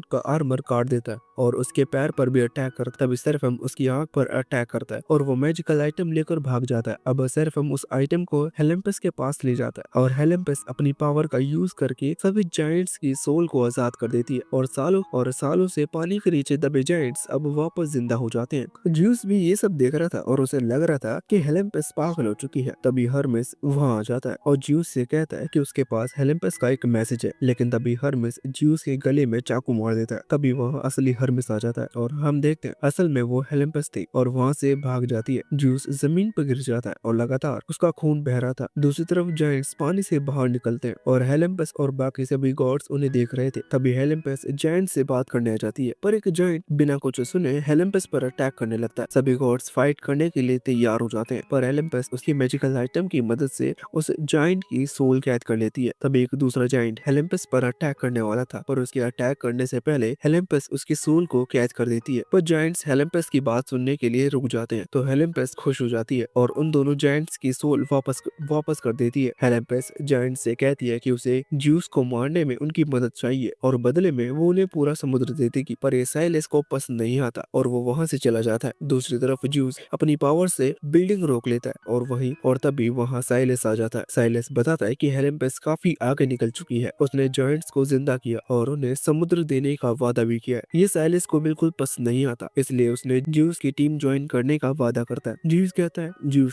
का आर्मर काट देता है और उसके पैर पर भी अटैक करता है। तभी सरफम उसकी आंख पर अटैक करता है और वो मैजिकल आइटम लेकर भाग जाता है। अब सरफम उस आइटम को हेलेम्पस के पास ले जाता है और हेलेम्पस अपनी पावर का यूज करके सभी जायंट्स की सोल को आजाद कर देती है और सालों से पानी के नीचे दबे जायंट्स अब वापस जिंदा हो जाते हैं। ज्यूस भी ये सब देख रहा था और उसे लग रहा था कि हेलेम्पस पागल हो चुकी है। तभी हर्मेस वहाँ आ जाता है और ज्यूस से कहता है कि उसके पास हेलेम्पस का एक मैसेज है, लेकिन तभी हर्मेस ज्यूस के गले में चाकू मार देता है। तभी वह असली हर्मेस आ जाता है और हम देखते हैं असल में वो हेलेम्पस थी और वहाँ से भाग जाती है। ज्यूस जमीन पर गिर जाता है और लगातार उसका खून बह रहा था। दूसरी तरफ जायंट्स पानी से बाहर निकलते हैं और हेलेम्पस और बाकी सभी गॉड्स उन्हें देख रहे थे। तभी हेलेम्पस जायंट से बात करने आ जाती है, पर एक जायंट बिना कुछ सुने हेलेम्पस पर अटैक करने लगता है। सभी गॉड्स फाइट करने के लिए तैयार हो जाते हैं, पर हेलेम्पस उसकी मैजिकल आइटम की मदद से उस जायंट की सोल कैद कर लेती है। तभी एक दूसरा जायंट हेलेम्पस पर अटैक करने वाला था, पर उसके अटैक करने से पहले हेलेम्पस उसकी सोल को कैद कर देती है। पर जायंट्स हेलेम्पस की बात सुनने के लिए रुक जाते हैं, तो हेलेम्पस खुश हो जाती है और उन दोनों जायंट्स की सोल वापस कर देती है। हेलेम्पस जायंट से कहती है कि उसे ज्यूस को मारने में उनकी मदद चाहिए और बदले में वो उन्हें पूरा समुद्र दे देगी। पर ये साइलेस को पसंद नहीं आता और वो वहाँ से चला जाता है। दूसरी तरफ ज्यूस अपनी पावर से बिल्डिंग रोक लेता है और तभी वहाँ साइलेस आ जाता है। साइलेस बताता है कि हेलेम्पस काफी आगे निकल चुकी है, उसने जायंट्स को जिंदा किया और उन्हें समुद्र देने का वादा भी किया है। ये साइलेस को बिल्कुल पसंद नहीं आता, इसलिए उसने ज्यूस की टीम ज्वाइन करने का वादा करता है। ज्यूस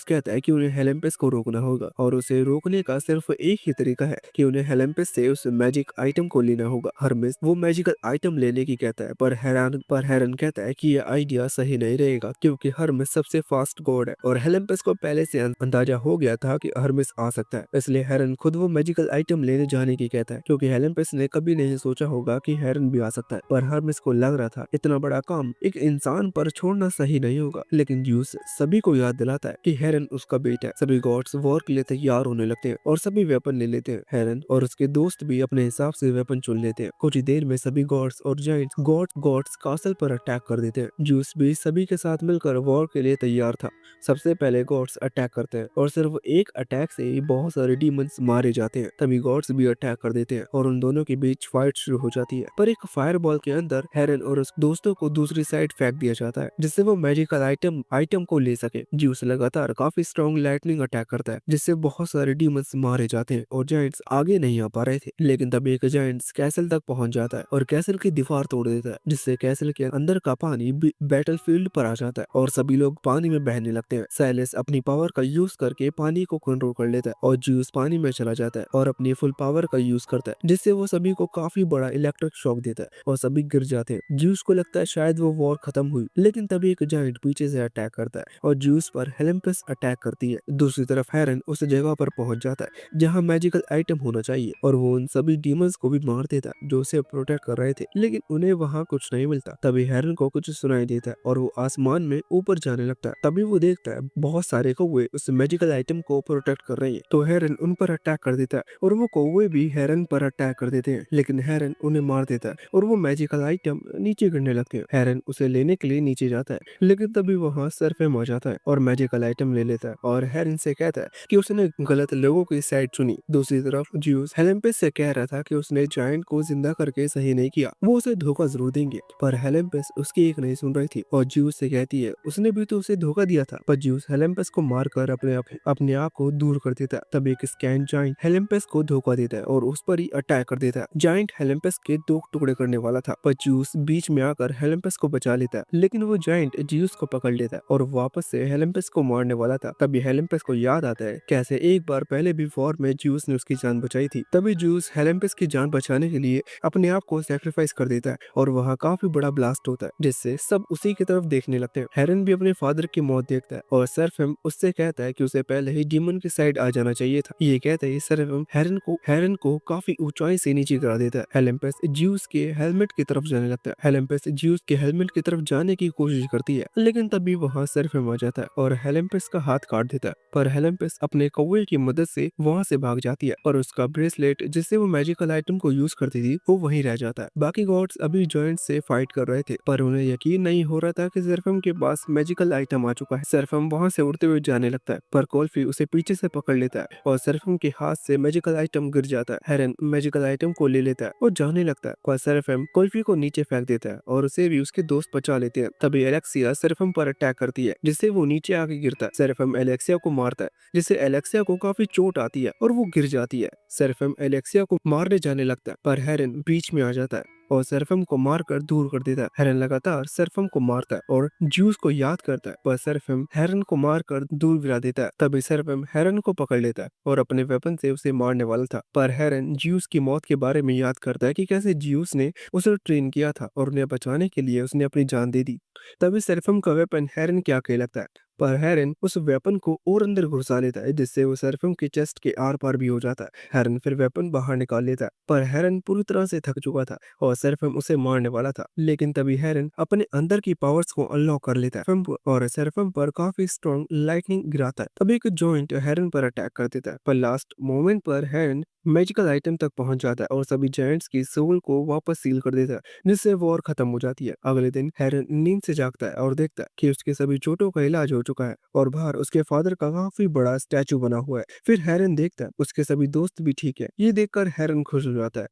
कहता है कि उन्हें हेलेम्पस को रोकना होगा और उसे रोकने का सिर्फ एक ही तरीका है कि उन्हें हेलेम्पस से उस मैजिक आइटम को लेना होगा। हर्मेस वो मैजिकल आइटम लेने की कहता है, पर हेरन कहता है कि ये आइडिया सही नहीं रहेगा क्योंकि हर्मिस सबसे फास्ट गॉड है और हेलेम्पस को पहले से अंदाजा हो गया था कि हर्मिस आ सकता है। इसलिए हेरन खुद वो मैजिकल आइटम लेने जाने की कहता है क्योंकि हेलेम्पस ने कभी नहीं सोचा होगा कि हेरन भी आ सकता है। पर हर्मिस को लग रहा था इतना बड़ा काम एक इंसान पर छोड़ना सही नहीं होगा, लेकिन ज्यूस सभी को याद दिलाता है कि हेरन उसका बेटा है। सभी गॉड्स वॉर के लिए तैयार होने लगते हैं और सभी वेपन ले लेते हैं। हेरन और उसके दोस्त भी अपने हिसाब से वेपन चुन लेते हैं। कुछ ही देर में सभी गॉड्स और जाइंट्स गॉड्स कासल पर अटैक कर देते हैं। ज्यूस भी सभी के साथ मिलकर वॉर के लिए तैयार था। सबसे पहले गॉड्स अटैक करते हैं और सिर्फ एक अटैक से ही बहुत सारे डीमंस मारे जाते हैं। तभी गॉड्स भी अटैक कर देते हैं और उन दोनों के बीच फाइट शुरू हो जाती है। पर एक फायरबॉल के अंदर हेरन और उस दोस्तों को दूसरी साइड फेंक दिया जाता है जिससे वो मैजिकल आइटम को ले सके। ज्यूस लगातार काफी स्ट्रॉन्ग लाइटनिंग अटैक करता है जिससे बहुत सारे डीमंस मारे जाते हैं और जायंट्स आगे नहीं आ पा रहे थे। लेकिन तब एक जायंट्स कैसल तक पहुंच जाता है और कैसल की दीवार तोड़ देता है जिससे कैसल के अंदर का पानी बैटलफील्ड पर आ जाता है और सभी लोग पानी में बहने लगते हैं। साइलेंस अपनी पावर का यूज करके पानी को कंट्रोल कर लेता है और ज्यूस पानी में चला जाता है और अपनी फुल पावर का यूज करता है जिससे वो सभी को काफी बड़ा इलेक्ट्रिक शॉक देता है और सभी गिर जाते हैं। ज्यूस को लगता है शायद वो वॉर खत्म हुई, लेकिन तभी एक जायंट पीछे से अटैक करता है और ज्यूस पर हेलेम्पस अटैक करती है। दूसरी तरफ हेरन उस जगह पर पहुंच जाता है जहां मैजिकल आइटम होना चाहिए और वो उन सभी डीमंस को भी मार देता है जो उसे प्रोटेक्ट कर रहे थे, लेकिन उन्हें वहां कुछ नहीं मिलता। तभी हेरन को कुछ सुनाई देता है और वो आसमान में ऊपर जाने लगता है। तभी वो देखता है बहुत सारे कौवे उस मैजिकल आइटम को प्रोटेक्ट कर रहे हैं, तो हेरन उन पर अटैक कर देता है और वो कौवे भी हेरन पर अटैक कर देते हैं, लेकिन हेरन उन्हें मार देता है और वो मैजिकल आइटम नीचे गिरने लगते हैं। हेरन उसे लेने के लिए नीचे जाता है, लेकिन तभी वहाँ सरफेम आ जाता है और मैजिकल आइटम ले लेता है और हेरन से कहता है कि उसने गलत लोगों की साइड चुनी। दूसरी तरफ ज्यूस हेलेम्पस से कह रहा था कि उसने जायंट को जिंदा करके सही नहीं किया, वो उसे धोखा जरूर देंगे, पर हेलेम्पस उसकी एक नहीं सुन रही थी और ज्यूस से कहती है उसने भी तो उसे धोखा दिया था। पर ज्यूस हेलेम्पस को मारकर अपने आप को दूर कर देता है। तब एक स्कैन जायंट हेलेम्पस को धोखा देता है और उस पर ही अटैक कर देता है। जायंट हेलेम्पस के दो टुकड़े करने वाला था, पर ज्यूस बीच में आकर हेलेम्पस को बचा लेता है, लेकिन वो जायंट ज्यूस को पकड़ लेता है और वापस से हेलेम्पस को मारने वाला था। तभी हेलेम्पस को याद आता है कैसे एक बार पहले भी वॉर में ज्यूस ने उसकी जान बचाई थी। तभी ज्यूस हेलेम्पस की जान बचाने के लिए अपने आप को सैक्रिफाइस कर देता है और वहाँ काफी बड़ा ब्लास्ट होता है जिससे सब उसी की तरफ देखने लगते हैं। हेरन भी अपने फादर की मौत देखता है और सरफेम उससे कहता है कि उसे पहले ही डीमन की साइड आ जाना चाहिए था। ये कहते ही सरफेम हेरन को काफी ऊंचाई से नीचे गिरा देता है। हेलेम्पस ज्यूस के हेलमेट की तरफ जाने लगता है। हेलेम्पस ज्यूस के हेलमेट की तरफ जाने की कोशिश करती है, लेकिन तभी वहाँ सरफेम आ जाता है और हेलेम्पस का हाथ काट देता है। पर हेलेम्पस अपने कौवे की मदद से वहाँ से भाग जाती है और उसका ब्रेसलेट जिससे वो मैजिकल आइटम को यूज करती थी वो वहीं रह जाता है। बाकी गॉड्स अभी जॉइंट से फाइट कर रहे थे, पर उन्हें यकीन नहीं हो रहा था कि सरफम के पास मैजिकल आइटम आ चुका है। सरफम वहाँ से उड़ते हुए जाने लगता है, पर कोल्फी उसे पीछे से पकड़ लेता है और सरफम के हाथ से मैजिकल आइटम गिर जाता है। हेरन मैजिकल आइटम को ले लेता है और जाने लगता है, पर सरफम कोल्फी को नीचे फेंक देता है और उसे भी उसके दोस्त बचा लेते हैं। तभी एलेक्सिया सरफम पर अटैक करती है जिससे वो नीचे आके गिरता है। सरफम एलेक्सिया को मारता है जिससे एलेक्सिया को काफी चोट आती है और वो गिर जाती है। सरफम एलेक्सिया को मारने जाने लगता है, पर हेरन बीच में आ जाता है और सरफम को मारकर दूर कर देता है। हेरन लगातार सरफम को मारता है और ज्यूस को याद करता है, पर सरफम हेरन को मारकर दूर गिरा देता है। तभी सरफम हेरन को पकड़ लेता है और अपने वेपन से उसे मारने वाला था, पर हेरन ज्यूस की मौत के बारे में याद करता है कि कैसे ज्यूस ने उसे ट्रेन किया था और उन्हें बचाने के लिए उसने अपनी जान दे दी। तभी सरफम का वेपन हेरन के आगे लगता है, पर हेरन उस वेपन को और अंदर घुसा लेता है जिससे वो सरफम के चेस्ट के आर पार भी हो जाता है। हेरन फिर वेपन बाहर निकाल लेता है, पर हेरन पूरी तरह से थक चुका था और सरफम उसे मारने वाला था, लेकिन तभी हेरन अपने अंदर की पावर्स को अनलॉक कर लेता है और सरफम पर काफी स्ट्रॉन्ग लाइटनिंग गिराता है। तभी एक जॉइंट हेरन पर अटैक कर देता है, पर लास्ट मोमेंट पर हेरन मैजिकल आइटम तक पहुंच जाता है और सभी जायंट्स की सोल को वापस सील कर देता है जिससे वॉर खत्म हो जाती है। अगले दिन हेरन नींद से जागता है और देखता है कि उसके सभी चोटों का इलाज हो चुका है और बाहर उसके फादर का काफी बड़ा स्टैचू बना हुआ है। फिर हेरन देखता है उसके सभी दोस्त भी ठीक है। ये देखकर हेरन खुश हो जाता है